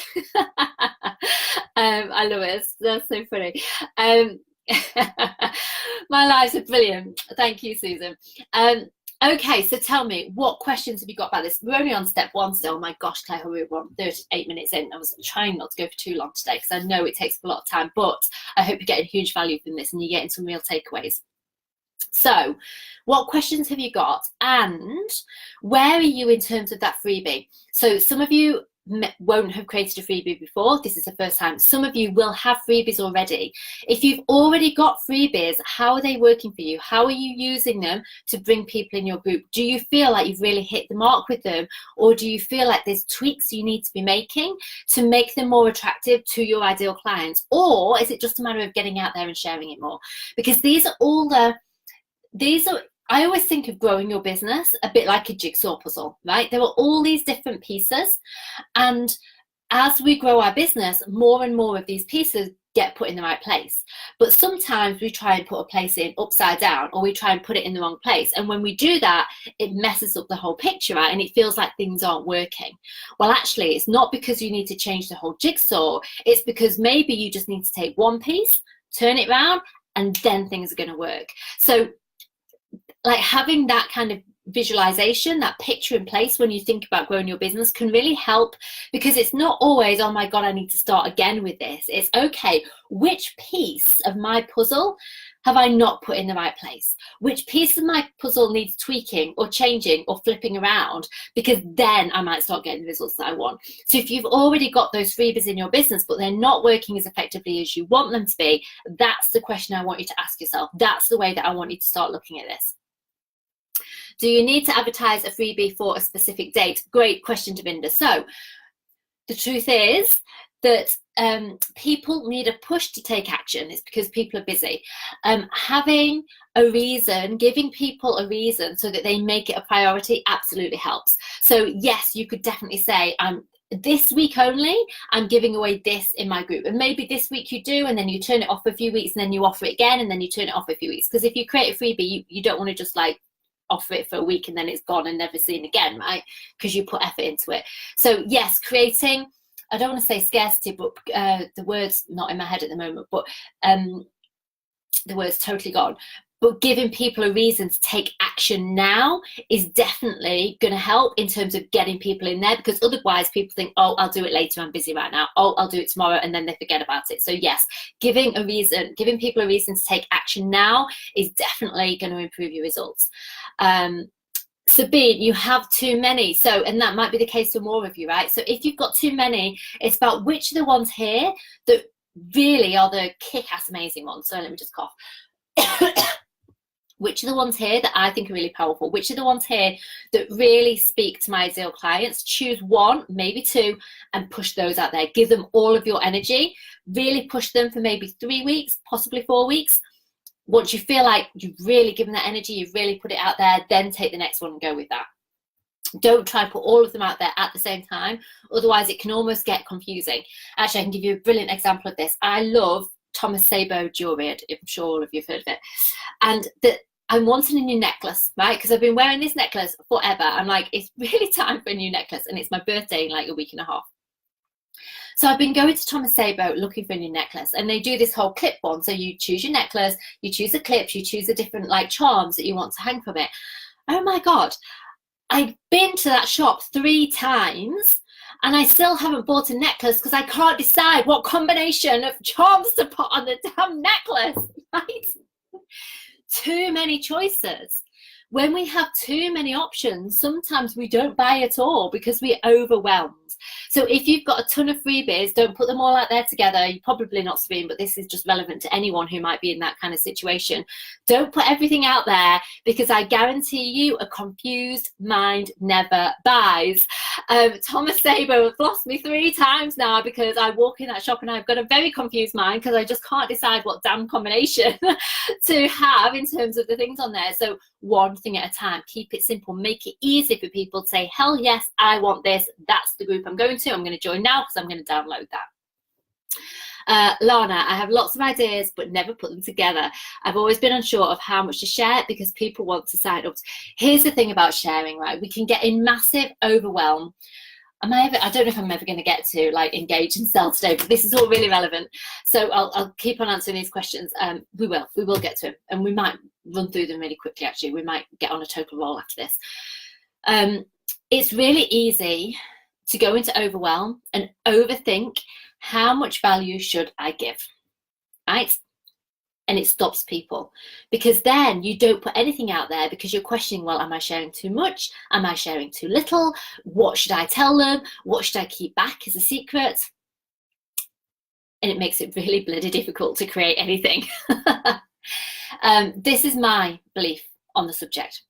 I love it. That's so funny. My lives are brilliant. Thank you, Susan. Okay, so tell me, what questions have you got about this? We're only on step 1 still. Oh my gosh, Claire, we're 38 minutes in. I was trying not to go for too long today because I know it takes a lot of time, but I hope you're getting huge value from this and you're getting some real takeaways. So what questions have you got, and where are you in terms of that freebie? So some of you won't have created a freebie before. This is the first time. Some of you will have freebies already. If you've already got freebies, how are they working for you? How are you using them to bring people in your group? Do you feel like you've really hit the mark with them, or do you feel like there's tweaks you need to be making to make them more attractive to your ideal clients? Or is it just a matter of getting out there and sharing it more? Because these are I always think of growing your business a bit like a jigsaw puzzle, right? There are all these different pieces, and as we grow our business, more and more of these pieces get put in the right place. But sometimes we try and put a place in upside down, or we try and put it in the wrong place. And when we do that, it messes up the whole picture, right? And it feels like things aren't working. Well, actually, it's not because you need to change the whole jigsaw. It's because maybe you just need to take one piece, turn it around, and then things are going to work. So like having that kind of visualization, that picture in place when you think about growing your business can really help, because it's not always, oh my God, I need to start again with this. It's okay, which piece of my puzzle have I not put in the right place? Which piece of my puzzle needs tweaking or changing or flipping around? Because then I might start getting the results that I want. So if you've already got those freebies in your business, but they're not working as effectively as you want them to be, that's the question I want you to ask yourself. That's the way that I want you to start looking at this. Do you need to advertise a freebie for a specific date? Great question, Davinda. So the truth is that people need a push to take action. It's because people are busy. Having a reason, giving people a reason so that they make it a priority absolutely helps. So yes, you could definitely say, this week only, I'm giving away this in my group. And maybe this week you do, and then you turn it off for a few weeks, and then you offer it again, and then you turn it off for a few weeks. Because if you create a freebie, you don't want to just like offer it for a week and then it's gone and never seen again, right? Because you put effort into it. So yes, creating, I don't want to say scarcity, but the word's not in my head at the moment, but the word's totally gone. But giving people a reason to take action now is definitely going to help in terms of getting people in there, because otherwise people think, oh, I'll do it later, I'm busy right now. Oh, I'll do it tomorrow, and then they forget about it. So yes, giving people a reason to take action now is definitely going to improve your results. Sabine, you have too many. So, and that might be the case for more of you, right? So if you've got too many, it's about which are the ones here that really are the kick-ass amazing ones. So let me just cough. Which are the ones here that I think are really powerful? Which are the ones here that really speak to my ideal clients? Choose one, maybe two, and push those out there. Give them all of your energy. Really push them for maybe 3 weeks, possibly 4 weeks. Once you feel like you've really given that energy, you've really put it out there, then take the next one and go with that. Don't try to put all of them out there at the same time. Otherwise, it can almost get confusing. Actually, I can give you a brilliant example of this. I love Thomas Sabo jewelry. I'm sure all of you have heard of it. And I'm wanting a new necklace, right? Because I've been wearing this necklace forever. I'm like, it's really time for a new necklace. And it's my birthday in like a week and a half. So I've been going to Thomas Sabo looking for a new necklace. And they do this whole clip one. So you choose your necklace, you choose the clips, you choose the different like charms that you want to hang from it. Oh my God. I've been to that shop 3 times. And I still haven't bought a necklace because I can't decide what combination of charms to put on the damn necklace, right? Too many choices. When we have too many options, sometimes we don't buy at all because we're overwhelmed. So if you've got a ton of freebies, don't put them all out there together. You're probably not Sabine, but this is just relevant to anyone who might be in that kind of situation. Don't put everything out there, because I guarantee you a confused mind never buys. Thomas Sabo has lost me 3 times now because I walk in that shop and I've got a very confused mind because I just can't decide what damn combination to have in terms of the things on there. So one thing at a time, keep it simple, make it easy for people to say, hell yes, I want this. That's the group I'm going to. I'm going to join now because I'm going to download that. Lana, I have lots of ideas but never put them together. I've always been unsure of how much to share because people want to sign up. Here's the thing about sharing, right? We can get in massive overwhelm. I don't know if I'm ever going to get to like engage and sell today, but this is all really relevant. So I'll keep on answering these questions. We will get to them, and we might run through them really quickly. Actually, we might get on a total roll after this. It's really easy to go into overwhelm and overthink how much value should I give, right? And it stops people, because then you don't put anything out there because you're questioning, well, am I sharing too much? Am I sharing too little? What should I tell them? What should I keep back as a secret? And it makes it really bloody difficult to create anything. This is my belief on the subject.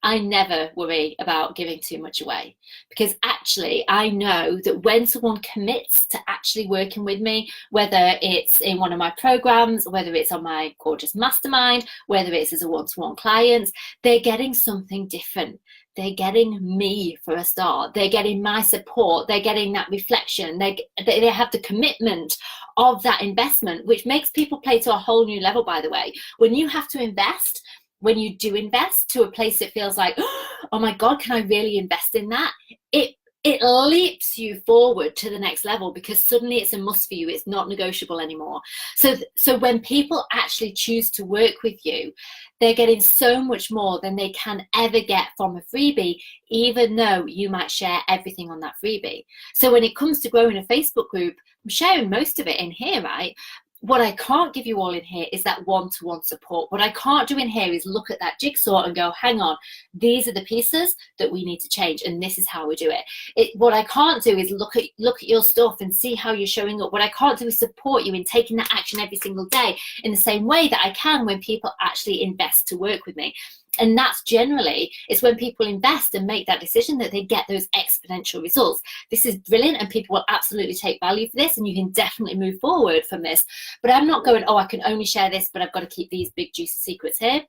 I never worry about giving too much away, because actually I know that when someone commits to actually working with me, whether it's in one of my programs, whether it's on my gorgeous mastermind, whether it's as a one-to-one client, they're getting something different. They're getting me for a start. They're getting my support. They're getting that reflection. They have the commitment of that investment, which makes people play to a whole new level, by the way. When you have to invest, when you do invest to a place that feels like, oh my God, can I really invest in that? It leaps you forward to the next level, because suddenly it's a must for you. It's not negotiable anymore. So when people actually choose to work with you, they're getting so much more than they can ever get from a freebie, even though you might share everything on that freebie. So when it comes to growing a Facebook group, I'm sharing most of it in here, right? What I can't give you all in here is that one-to-one support. What I can't do in here is look at that jigsaw and go, hang on, these are the pieces that we need to change, and this is how we do it. What I can't do is look at your stuff and see how you're showing up. What I can't do is support you in taking that action every single day in the same way that I can when people actually invest to work with me. And that's generally, it's when people invest and make that decision that they get those exponential results. This is brilliant, and people will absolutely take value for this, and you can definitely move forward from this. But I'm not going, oh, I can only share this, but I've got to keep these big juicy secrets here.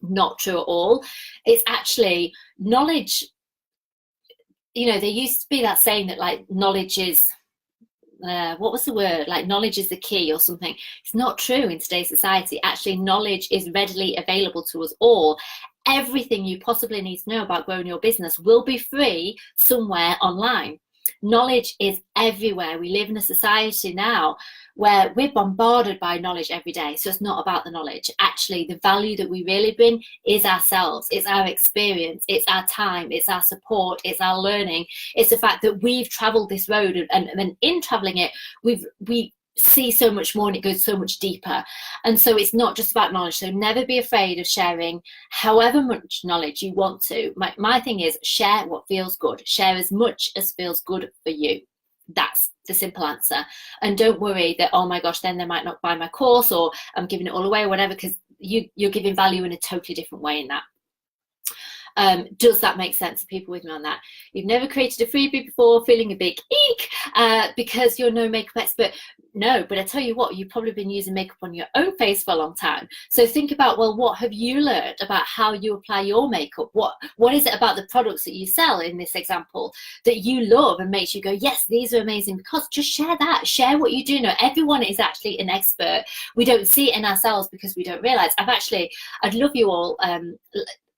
Not true at all. It's actually knowledge. You know, there used to be that saying that like knowledge is, what was the word? Like knowledge is the key or something. It's not true in today's society. Actually, knowledge is readily available to us all. Everything you possibly need to know about growing your business will be free somewhere online. Knowledge is everywhere. We live in a society now where we're bombarded by knowledge every day. So it's not about the knowledge. Actually, the value that we really bring is ourselves. It's our experience. It's our time. It's our support. It's our learning. It's the fact that we've traveled this road, and in traveling it, we see so much more, and it goes so much deeper. And so it's not just about knowledge. So never be afraid of sharing however much knowledge you want to. My thing is, share what feels good. Share as much as feels good for you. That's the simple answer. And don't worry that, oh my gosh, then they might not buy my course, or I'm giving it all away or whatever, because you're giving value in a totally different way in that. Does that make sense? Are people with me on that? You've never created a freebie before, feeling a big eek because you're no makeup expert. No, but I tell you what, you've probably been using makeup on your own face for a long time. So think about, well, what have you learned about how you apply your makeup? What is it about the products that you sell in this example that you love and makes you go, yes, these are amazing? Because just share that. Share what you do know. Everyone is actually an expert. We don't see it in ourselves because we don't realize. I'd love you all.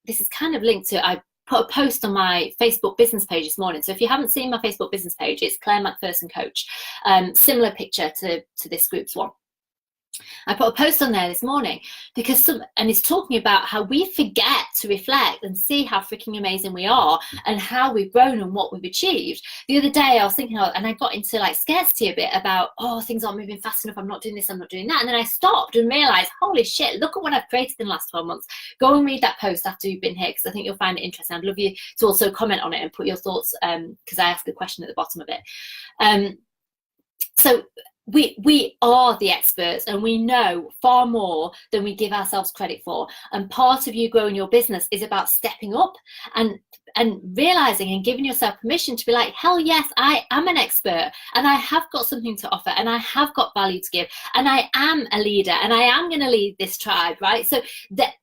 This is kind of linked to, I put a post on my Facebook business page this morning. So if you haven't seen my Facebook business page, it's Claire Macpherson Coach. Similar picture to this group's one. I put a post on there this morning because and it's talking about how we forget to reflect and see how freaking amazing we are and how we've grown and what we've achieved. The other day I was thinking, and I got into like scarcity a bit about, oh, things aren't moving fast enough, I'm not doing this, I'm not doing that. And then I stopped and realized, holy shit, look at what I've created in the last 12 months. Go and read that post after you've been here, because I think you'll find it interesting. I'd love you to also comment on it and put your thoughts, because I asked a question at the bottom of it. So we are the experts, and we know far more than we give ourselves credit for. And part of you growing your business is about stepping up and realizing and giving yourself permission to be like, hell yes, I am an expert, and I have got something to offer, and I have got value to give, and I am a leader, and I am going to lead this tribe, right? So that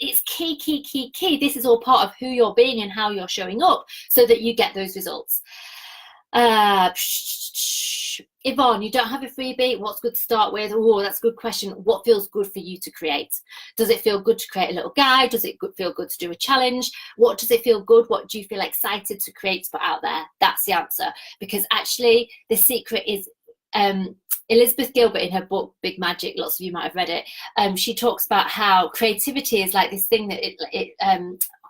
it's key. This is all part of who you're being and how you're showing up so that you get those results. Yvonne, you don't have a freebie. What's good to start with? Oh, that's a good question. What feels good for you to create? Does it feel good to create a little guide? Does it feel good to do a challenge? What does it feel good? What do you feel excited to create to put out there? That's the answer. Because actually, the secret is Elizabeth Gilbert, in her book Big Magic, lots of you might have read it. She talks about how creativity is like this thing that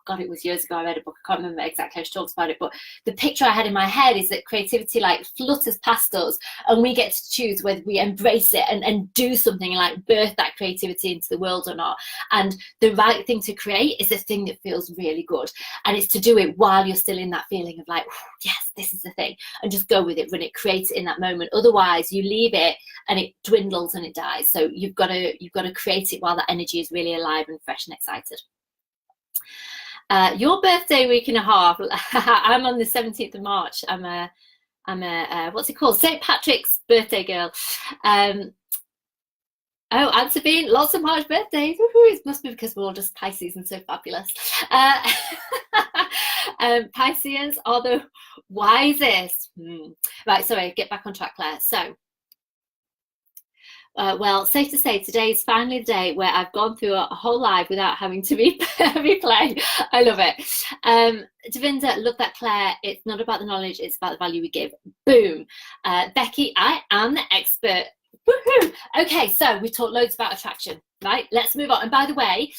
God, it was years ago I read a book, I can't remember exactly how she talks about it, but the picture I had in my head is that creativity like flutters past us, and we get to choose whether we embrace it and do something and like birth that creativity into the world or not. And the right thing to create is a thing that feels really good, and it's to do it while you're still in that feeling of like, yes, this is the thing, and just go with it, run it, create it in that moment. Otherwise you leave it and it dwindles and it dies. So you've got to create it while that energy is really alive and fresh and excited. Your birthday week and a half. I'm on the 17th of March. I'm a what's it called? St. Patrick's birthday girl. Oh, and Sabine, lots of March birthdays. It must be because we're all just Pisces and so fabulous. Pisceans are the wisest. Right, sorry, get back on track, Claire. So, well, safe to say, today is finally the day where I've gone through a whole live without having to replay. I love it. Davinda, love that, Claire. It's not about the knowledge, it's about the value we give. Boom. Becky, I am the expert. Woohoo! Okay, so we talked loads about attraction, right? Let's move on. And by the way,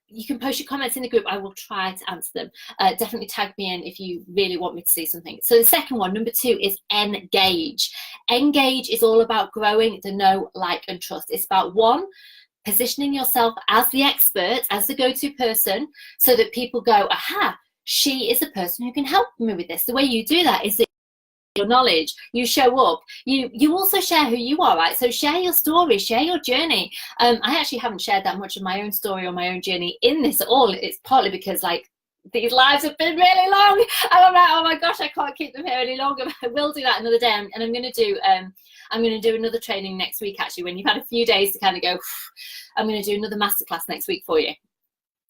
you can post your comments in the group. I will try to answer them. Definitely tag me in if you really want me to see something. So the second one, number 2, is engage. Engage is all about growing the know, like, and trust. It's about, 1, positioning yourself as the expert, as the go-to person, so that people go, aha, she is the person who can help me with this. The way you do that is that your knowledge, you show up, you also share who you are, right? So share your story, share your journey. I actually haven't shared that much of my own story or my own journey in this at all. It's partly because like these lives have been really long and I'm like, oh my gosh, I can't keep them here any longer. I will do that another day, and I'm going to do another training next week. Actually, when you've had a few days to kind of go, I'm going to do another masterclass next week for you.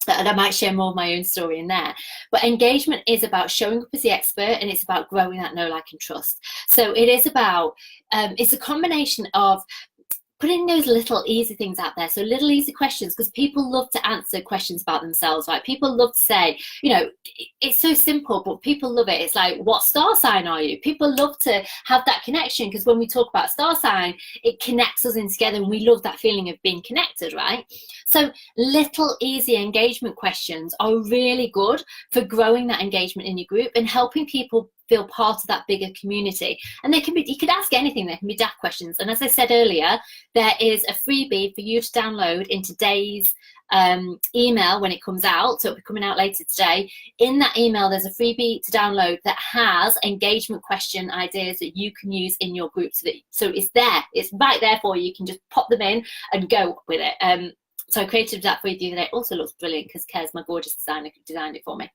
And I might share more of my own story in there. But engagement is about showing up as the expert, and it's about growing that know, like, and trust. So it is about, it's a combination of putting those little easy things out there. So little easy questions, because people love to answer questions about themselves, right? People love to say, you know, it's so simple, but people love it. It's like, what star sign are you? People love to have that connection, because when we talk about star sign, it connects us in together, and we love that feeling of being connected, right? So little easy engagement questions are really good for growing that engagement in your group and helping people feel part of that bigger community. And they can be, you could ask anything, there can be daft questions. And as I said earlier, there is a freebie for you to download in today's email when it comes out. So it'll be coming out later today. In that email, there's a freebie to download that has engagement question ideas that you can use in your group. So it's there, it's right there for you. You can just pop them in and go with it. So I created that for you the other day. It also looks brilliant because Kez, my gorgeous designer, designed it for me.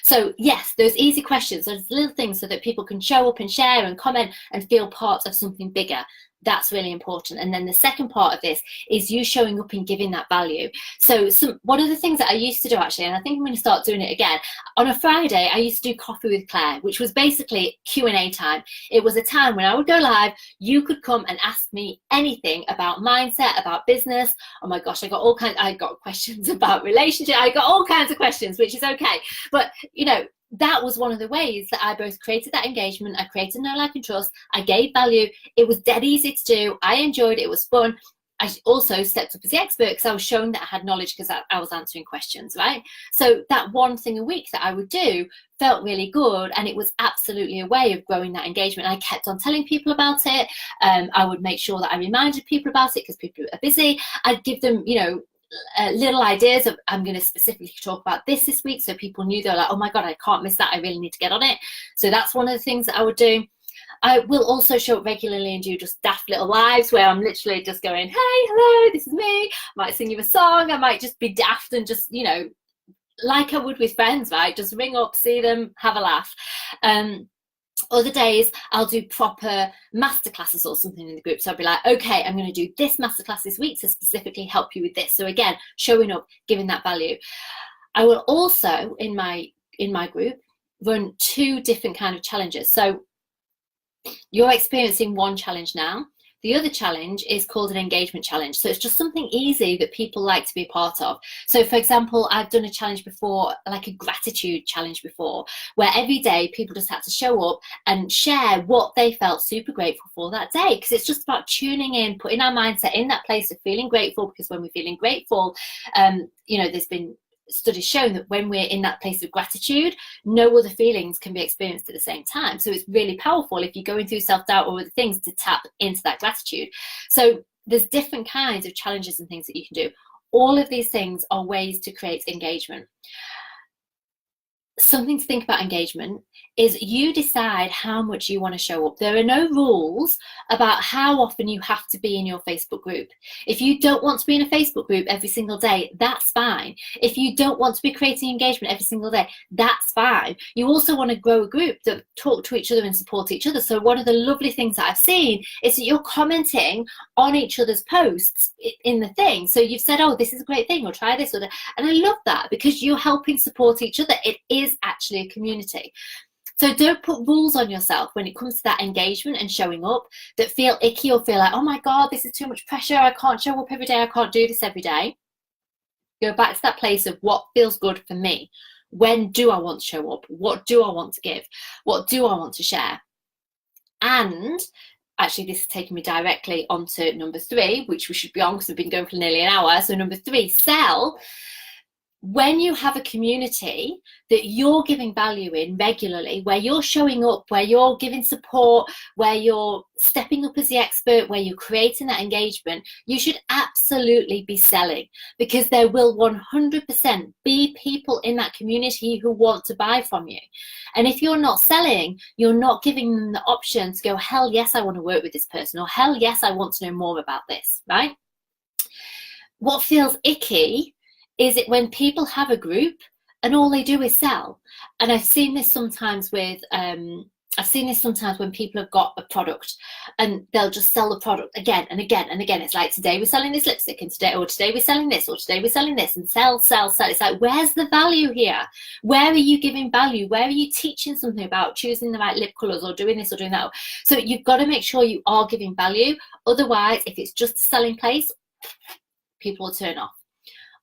So yes, those easy questions, those little things so that people can show up and share and comment and feel part of something bigger. That's really important. And then the second part of this is you showing up and giving that value. So one of the things that I used to do, actually, and I think I'm going to start doing it again, on a Friday, I used to do Coffee with Claire, which was basically Q&A time. It was a time when I would go live, you could come and ask me anything about mindset, about business. Oh my gosh, I got questions about relationship. I got all kinds of questions, which is okay. But, you know, that was one of the ways that I both created that engagement. I created Know, Like and Trust. I gave value. It was dead easy to do. I enjoyed it. It was fun. I also stepped up as the expert because I was showing that I had knowledge because I was answering questions, right? So that one thing a week that I would do felt really good, and it was absolutely a way of growing that engagement. I kept on telling people about it. I would make sure that I reminded people about it because people are busy. I'd give them, you know, little ideas of, I'm going to specifically talk about this week, so people knew. They're like, oh my god, I can't miss that, I really need to get on it. So that's one of the things that I would do. I will also show up regularly and do just daft little lives where I'm literally just going, hey, hello, this is me. I might sing you a song. I might just be daft and just, you know, like I would with friends, right? Just ring up, see them, have a laugh. Other days I'll do proper masterclasses or something in the group. So I'll be like, okay, I'm going to do this masterclass this week to specifically help you with this. So again, showing up, giving that value. I will also in my group run 2 different kind of challenges. So you're experiencing one challenge now. The other challenge is called an engagement challenge. So it's just something easy that people like to be a part of. So for example, I've done a challenge before, like a gratitude challenge before, where every day people just had to show up and share what they felt super grateful for that day. Because it's just about tuning in, putting our mindset in that place of feeling grateful. Because when we're feeling grateful, you know, there's been studies showing that when we're in that place of gratitude, no other feelings can be experienced at the same time. So it's really powerful if you're going through self-doubt or other things to tap into that gratitude. So there's different kinds of challenges and things that you can do. All of these things are ways to create engagement. Something to think about engagement is you decide how much you want to show up. There are no rules about how often you have to be in your Facebook group. If you don't want to be in a Facebook group every single day, that's fine. If you don't want to be creating engagement every single day, that's fine. You also want to grow a group that talk to each other and support each other. So one of the lovely things that I've seen is that you're commenting on each other's posts in the thing. So you've said, oh, this is a great thing, or try this or that. And I love that because you're helping support each other. It is actually a community. So don't put rules on yourself when it comes to that engagement and showing up that feel icky or feel like, oh my God, this is too much pressure. I can't show up every day. I can't do this every day. Go back to that place of what feels good for me. When do I want to show up? What do I want to give? What do I want to share? And actually, this is taking me directly onto number 3, which we should be on because we've been going for nearly an hour. So number 3, sell. When you have a community that you're giving value in regularly, where you're showing up, where you're giving support, where you're stepping up as the expert, where you're creating that engagement, you should absolutely be selling, because there will 100% be people in that community who want to buy from you. And if you're not selling, you're not giving them the option to go, hell yes, I want to work with this person, or hell yes, I want to know more about this, right? What feels icky is it when people have a group and all they do is sell. And I've seen this sometimes with, I I've seen this sometimes when people have got a product and they'll just sell the product again and again and again. It's like, today we're selling this lipstick, and today we're selling this, or today we're selling this, and sell. It's like, where's the value here? Where are you giving value? Where are you teaching something about choosing the right lip colours, or doing this or doing that? So you've got to make sure you are giving value. Otherwise, if it's just a selling place, people will turn off.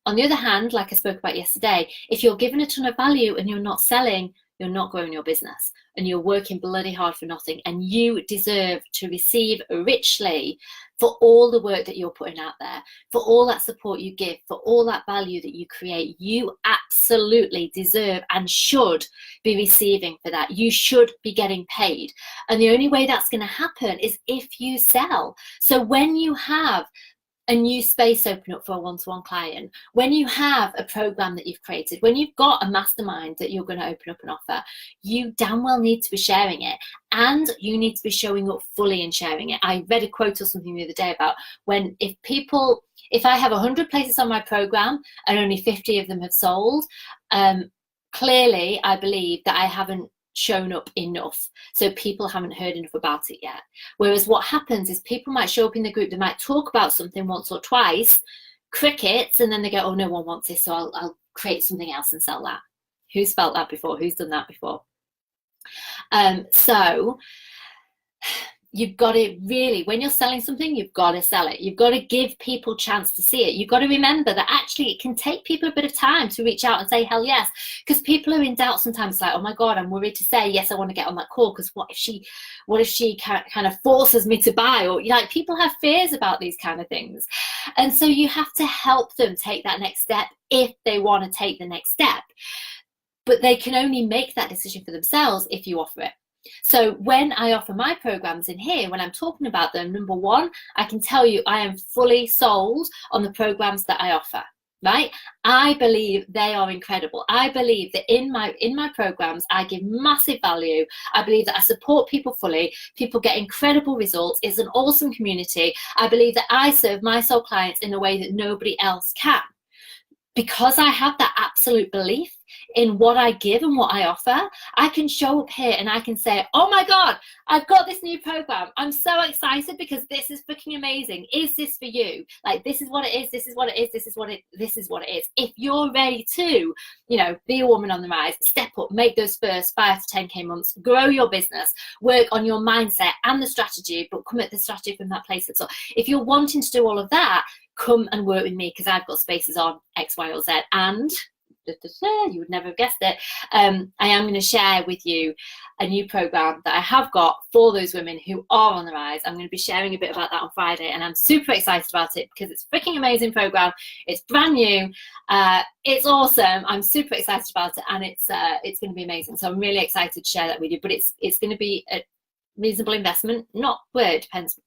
On the other hand, like I spoke about yesterday, if you're giving a ton of value and you're not selling, you're not growing your business, and you're working bloody hard for nothing. And you deserve to receive richly for all the work that you're putting out there, for all that support you give, for all that value that you create. You absolutely deserve and should be receiving for that. You should be getting paid. And the only way that's going to happen is if you sell. So when you have a new space open up for a one-to-one client, when you have a program that you've created, when you've got a mastermind that you're going to open up and offer, you damn well need to be sharing it, and you need to be showing up fully and sharing it. I read a quote or something the other day about if I have 100 places on my program and only 50 of them have sold, clearly I believe that I haven't shown up enough, so people haven't heard enough about it yet. Whereas what happens is people might show up in the group, they might talk about something once or twice, crickets, and then they go, oh, no one wants this, so I'll create something else and sell that. Who's felt that before? Who's done that before? So you've got to really, when you're selling something, you've got to sell it. You've got to give people a chance to see it. You've got to remember that actually it can take people a bit of time to reach out and say, hell yes, because people are in doubt sometimes, like, oh my God, I'm worried to say, yes, I want to get on that call, because what if she kind of forces me to buy? Or like, people have fears about these kind of things. And so you have to help them take that next step if they want to take the next step. But they can only make that decision for themselves if you offer it. So when I offer my programs in here, when I'm talking about them, number one, I can tell you I am fully sold on the programs that I offer, right? I believe they are incredible. I believe that in my programs, I give massive value. I believe that I support people fully. People get incredible results. It's an awesome community. I believe that I serve my soul clients in a way that nobody else can. Because I have that absolute belief in what I give and what I offer, I can show up here and I can say, oh my God, I've got this new program. I'm so excited because this is freaking amazing. Is this for you? Like, this is what it is. This is what it is. This is what it is. If you're ready to, be a woman on the rise, step up, make those first 5 to 10K months, grow your business, work on your mindset and the strategy, but come at the strategy from that place. So if you're wanting to do all of that, come and work with me, because I've got spaces on X, Y, or Z. And you would never have guessed it, I am going to share with you a new program that I have got for those women who are on the rise. I'm going to be sharing a bit about that on Friday, and I'm super excited about it because it's a freaking amazing program. It's brand new. It's awesome. I'm super excited about it, and it's going to be amazing. So I'm really excited to share that with you. But it's going to be a reasonable investment. Not where it depends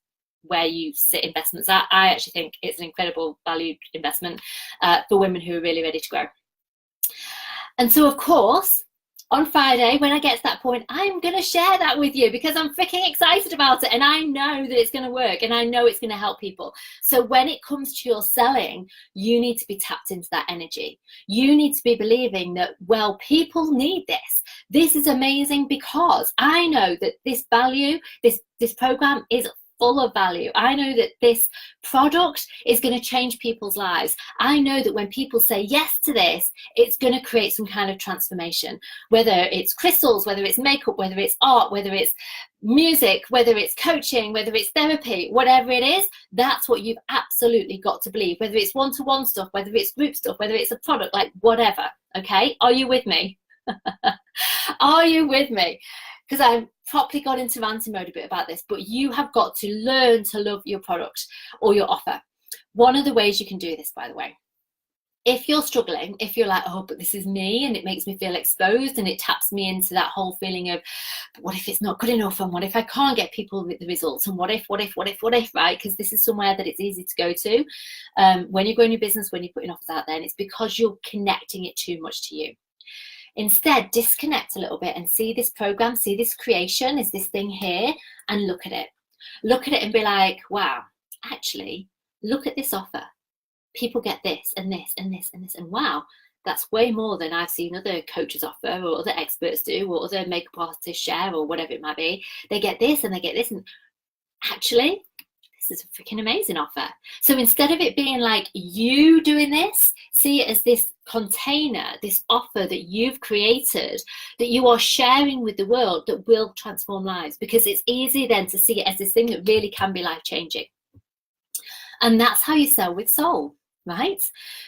where you sit investments at. I actually think it's an incredible valued investment for women who are really ready to grow. And so, of course, on Friday, when I get to that point, I'm going to share that with you because I'm freaking excited about it. And I know that it's going to work, and I know it's going to help people. So when it comes to your selling, you need to be tapped into that energy. You need to be believing that, well, people need this. This is amazing because I know that this value, this program is full of value. I know that this product is going to change people's lives. I know that when people say yes to this, it's going to create some kind of transformation, whether it's crystals, whether it's makeup, whether it's art, whether it's music, whether it's coaching, whether it's therapy, whatever it is, that's what you've absolutely got to believe, whether it's one-to-one stuff, whether it's group stuff, whether it's a product, like whatever. Okay, are you with me? Are you with me? Because I've properly got into ranting mode a bit about this, but you have got to learn to love your product or your offer. One of the ways you can do this, by the way, if you're struggling, if you're like, oh, but this is me and it makes me feel exposed and it taps me into that whole feeling of, what if it's not good enough, and what if I can't get people with the results, and what if, right? Because this is somewhere that it's easy to go to when you're growing your business, when you're putting offers out there, and it's because you're connecting it too much to you. Instead, disconnect a little bit and see this program, see this creation, is this thing here, and look at it. Look at it and be like, wow, actually, look at this offer. People get this and this and this and this, and wow, That's way more than I've seen other coaches offer or other experts do or other makeup artists share or whatever it might be. They get this and they get this, and actually this is a freaking amazing offer. So instead of it being like you doing this, see it as this container, this offer that you've created, that you are sharing with the world, that will transform lives, because it's easy then to see it as this thing that really can be life-changing. And that's how you sell with soul, right?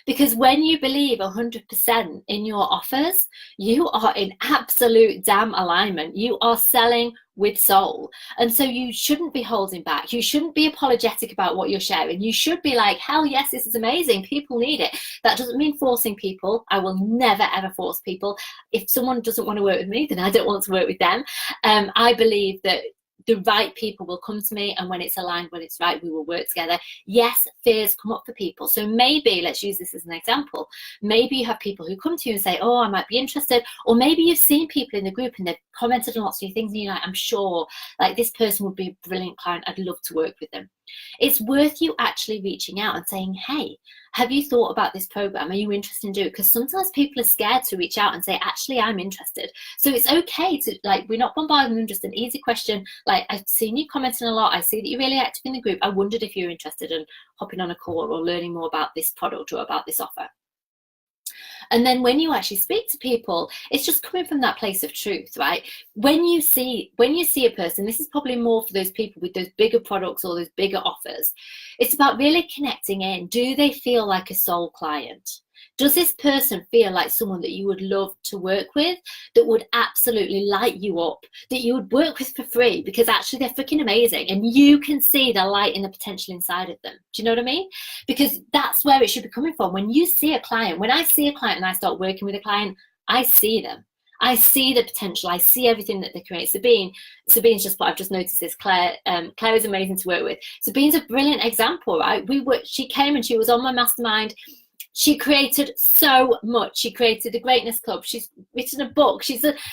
Because when you believe 100% in your offers, you are in absolute damn alignment. You are selling with soul. And so you shouldn't be holding back. You shouldn't be apologetic about what you're sharing. You should be like, hell yes, this is amazing. People need it. That doesn't mean forcing people. I will never, ever force people. If someone doesn't want to work with me, then I don't want to work with them. I believe that the right people will come to me, and when it's aligned, when it's right, we will work together. Yes, fears come up for people. So maybe, let's use this as an example, maybe you have people who come to you and say, oh, I might be interested, or maybe you've seen people in the group and they've commented on lots of new things and you're like, I'm sure like this person would be a brilliant client, I'd love to work with them. It's worth you actually reaching out and saying, hey, have you thought about this program? Are you interested in doing it? Because sometimes people are scared to reach out and say, actually, I'm interested. So it's okay to, like, we're not bombarding them, just an easy question. Like, I've seen you commenting a lot. I see that you're really active in the group. I wondered if you're interested in hopping on a call or learning more about this product or about this offer. And then when you actually speak to people, it's just coming from that place of truth, right? When you see a person, this is probably more for those people with those bigger products or those bigger offers. It's about really connecting in. Do they feel like a soul client? Does this person feel like someone that you would love to work with, that would absolutely light you up, that you would work with for free because actually they're freaking amazing and you can see the light and the potential inside of them? Do you know what I mean? Because that's where it should be coming from. When you see a client, when I see a client and I start working with a client, I see them. I see the potential. I see everything that they create. Sabine's just what I've just noticed is Claire. Claire is amazing to work with. Sabine's a brilliant example, right? She came and she was on my mastermind. She created so much. She created the Greatness Club. She's written a book.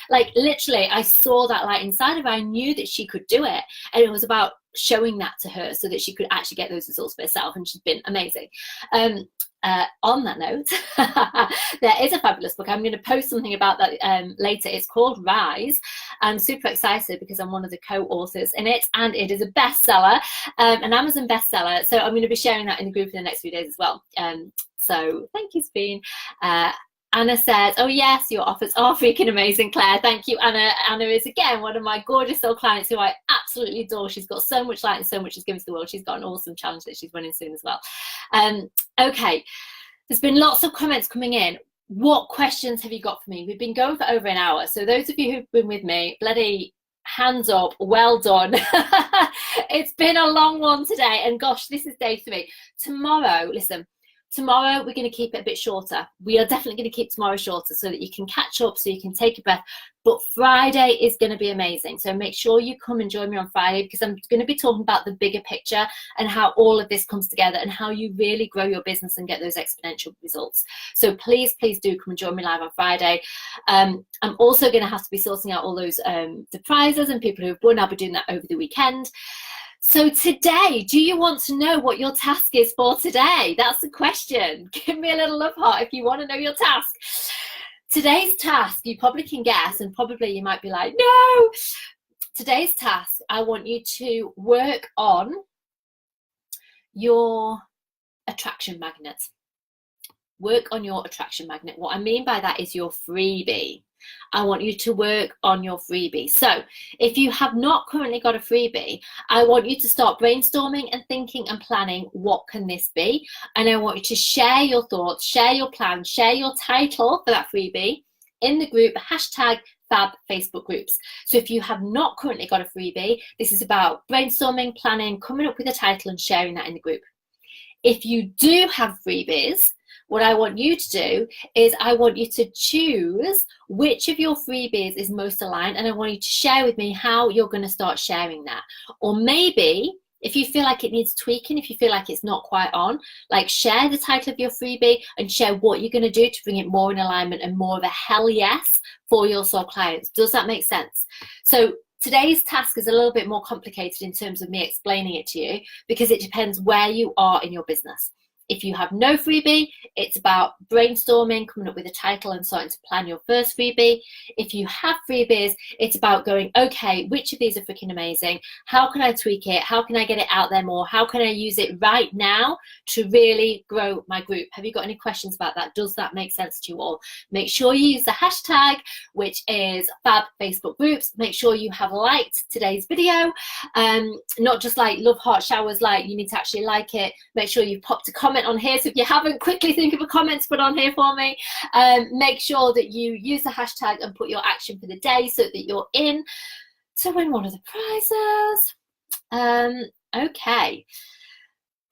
Like literally, I saw that light inside of her. I knew that she could do it. And it was about showing that to her so that she could actually get those results for herself. And she's been amazing. On that note, there is a fabulous book. I'm going to post something about that later. It's called Rise. I'm super excited because I'm one of the co-authors in it, and it is a bestseller, an Amazon bestseller. So I'm going to be sharing that in the group in the next few days as well. So thank you, Sabine. Anna says, oh yes, your offers are freaking amazing, Claire. Thank you, Anna. Anna is again one of my gorgeous soul clients who I absolutely adore. She's got so much light and so much she's given to the world. She's got an awesome challenge that she's running soon as well. Okay, there's been lots of comments coming in. What questions have you got for me? We've been going for over an hour. So those of you who've been with me, bloody hands up, well done. It's been a long one today. And gosh, this is day 3. Tomorrow, listen, tomorrow we're going to keep it a bit shorter. We are definitely going to keep tomorrow shorter so that you can catch up, so you can take a breath. But Friday is going to be amazing. So make sure you come and join me on Friday, because I'm going to be talking about the bigger picture and how all of this comes together and how you really grow your business and get those exponential results. So please, please do come and join me live on Friday. I'm also going to have to be sorting out all those the prizes and people who have won. I'll be doing that over the weekend. So today, do you want to know what your task is for today? That's the question. Give me a little love heart if you want to know your task. Today's task, you probably can guess, and probably you might be like, no. Today's task, I want you to work on your attraction magnet. Work on your attraction magnet. What I mean by that is your freebie. I want you to work on your freebie. So if you have not currently got a freebie, I want you to start brainstorming and thinking and planning, what can this be? And I want you to share your thoughts, share your plan, share your title for that freebie in the group, #Fab Facebook groups. So if you have not currently got a freebie, this is about brainstorming, planning, coming up with a title and sharing that in the group. If you do have freebies, what I want you to do is I want you to choose which of your freebies is most aligned, and I want you to share with me how you're going to start sharing that. Or maybe if you feel like it needs tweaking, if you feel like it's not quite on, like share the title of your freebie and share what you're going to do to bring it more in alignment and more of a hell yes for your soul clients. Does that make sense? So today's task is a little bit more complicated in terms of me explaining it to you, because it depends where you are in your business. If you have no freebie, it's about brainstorming, coming up with a title and starting to plan your first freebie. If you have freebies, it's about going, okay, which of these are freaking amazing? How can I tweak it? How can I get it out there more? How can I use it right now to really grow my group? Have you got any questions about that? Does that make sense to you all? Make sure you use the hashtag, which is Fab Facebook Groups. Make sure you have liked today's video. Not just like love heart showers, like you need to actually like it. Make sure you popped a comment on here. So if you haven't, quickly think of a comment to put on here for me. Make sure that you use the hashtag and put your action for the day so that you're in to win one of the prizes. Okay.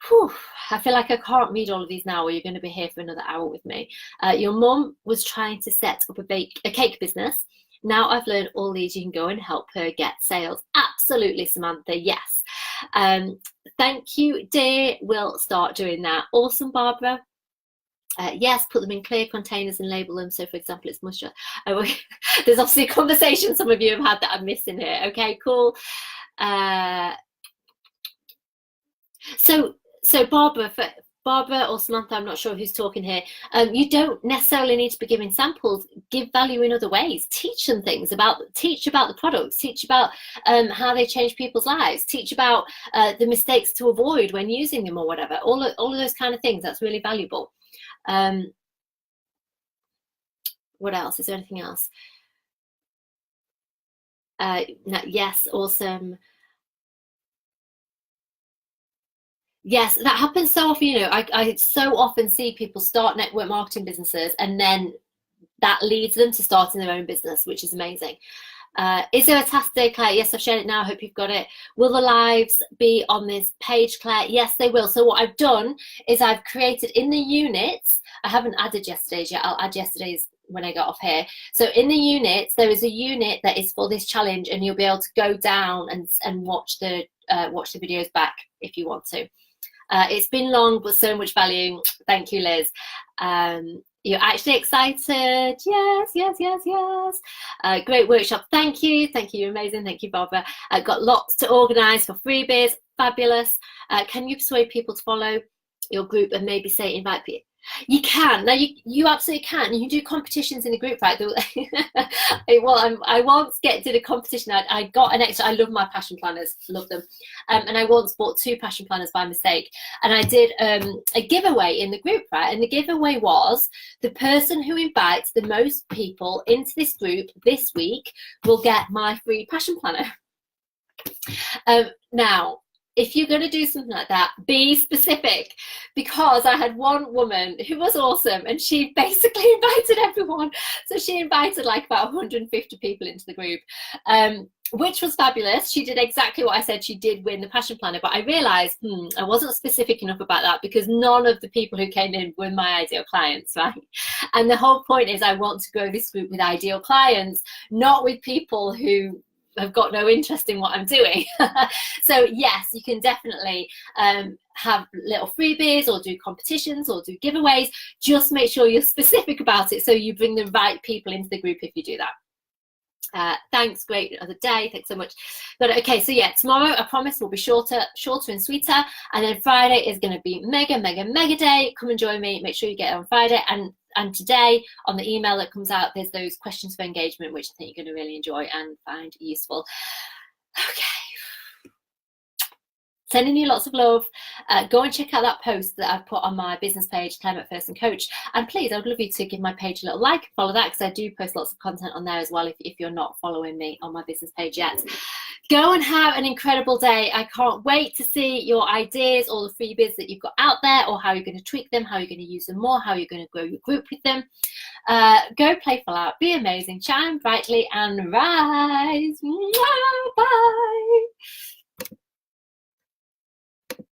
Whew, I feel like I can't read all of these now, or you're going to be here for another hour with me. Your mum was trying to set up a cake business. Now I've learned all these, you can go and help her get sales. Absolutely, Samantha, yes. Thank you, dear. We'll start doing that. Awesome, Barbara. Yes, put them in clear containers and label them. So, for example, it's mustard. There's obviously a conversation some of you have had that I'm missing here. Okay, cool. So Barbara or Samantha, I'm not sure who's talking here. You don't necessarily need to be giving samples. Give value in other ways. Teach them things teach about the products. Teach about how they change people's lives. Teach about the mistakes to avoid when using them or whatever. All of those kind of things. That's really valuable. What else? Is there anything else? Yes, awesome. Yes, that happens so often. You know, I so often see people start network marketing businesses and then that leads them to starting their own business, which is amazing. Is there a task today, Claire? Yes, I've shared it now. I hope you've got it. Will the lives be on this page, Claire? Yes, they will. So what I've done is I've created in the units. I haven't added yesterday's yet. I'll add yesterday's when I get off here. So in the units, there is a unit that is for this challenge, and you'll be able to go down and watch the videos back if you want to. It's been long, but so much value. Thank you, Liz. You're actually excited. Yes, yes, yes, yes. Great workshop. Thank you. Thank you. You're amazing. Thank you, Barbara. I've got lots to organise for freebies. Fabulous. Can you persuade people to follow your group and maybe say invite people? You can. Now you absolutely can. You can do competitions in the group, right? Well, I once did a competition. I got an extra. I love my passion planners, love them, and I once bought 2 passion planners by mistake. And I did a giveaway in the group, right? And the giveaway was the person who invites the most people into this group this week will get my free passion planner. Now, if you're going to do something like that, be specific, because I had one woman who was awesome and she basically invited everyone. So she invited like about 150 people into the group, which was fabulous. She did exactly what I said. She did win the passion planner, but I realized I wasn't specific enough about that because none of the people who came in were my ideal clients, right? And the whole point is I want to grow this group with ideal clients, not with people who have got no interest in what I'm doing. So yes, you can definitely have little freebies or do competitions or do giveaways. Just make sure you're specific about it so you bring the right people into the group if you do that. Thanks, great other day, thanks so much. But okay, so yeah, tomorrow I promise will be shorter and sweeter, and then Friday is going to be mega day. Come and join me. Make sure you get it on Friday, and today on the email that comes out, there's those questions for engagement, which I think you're going to really enjoy and find useful. Okay. Sending you lots of love. Go and check out that post that I've put on my business page, Claire Macpherson Coach. And please, I would love you to give my page a little like, follow that, because I do post lots of content on there as well if you're not following me on my business page yet. Go and have an incredible day. I can't wait to see your ideas, all the freebies that you've got out there, or how you're going to tweak them, how you're going to use them more, how you're going to grow your group with them. Go playful out, be amazing, shine brightly and rise. Bye.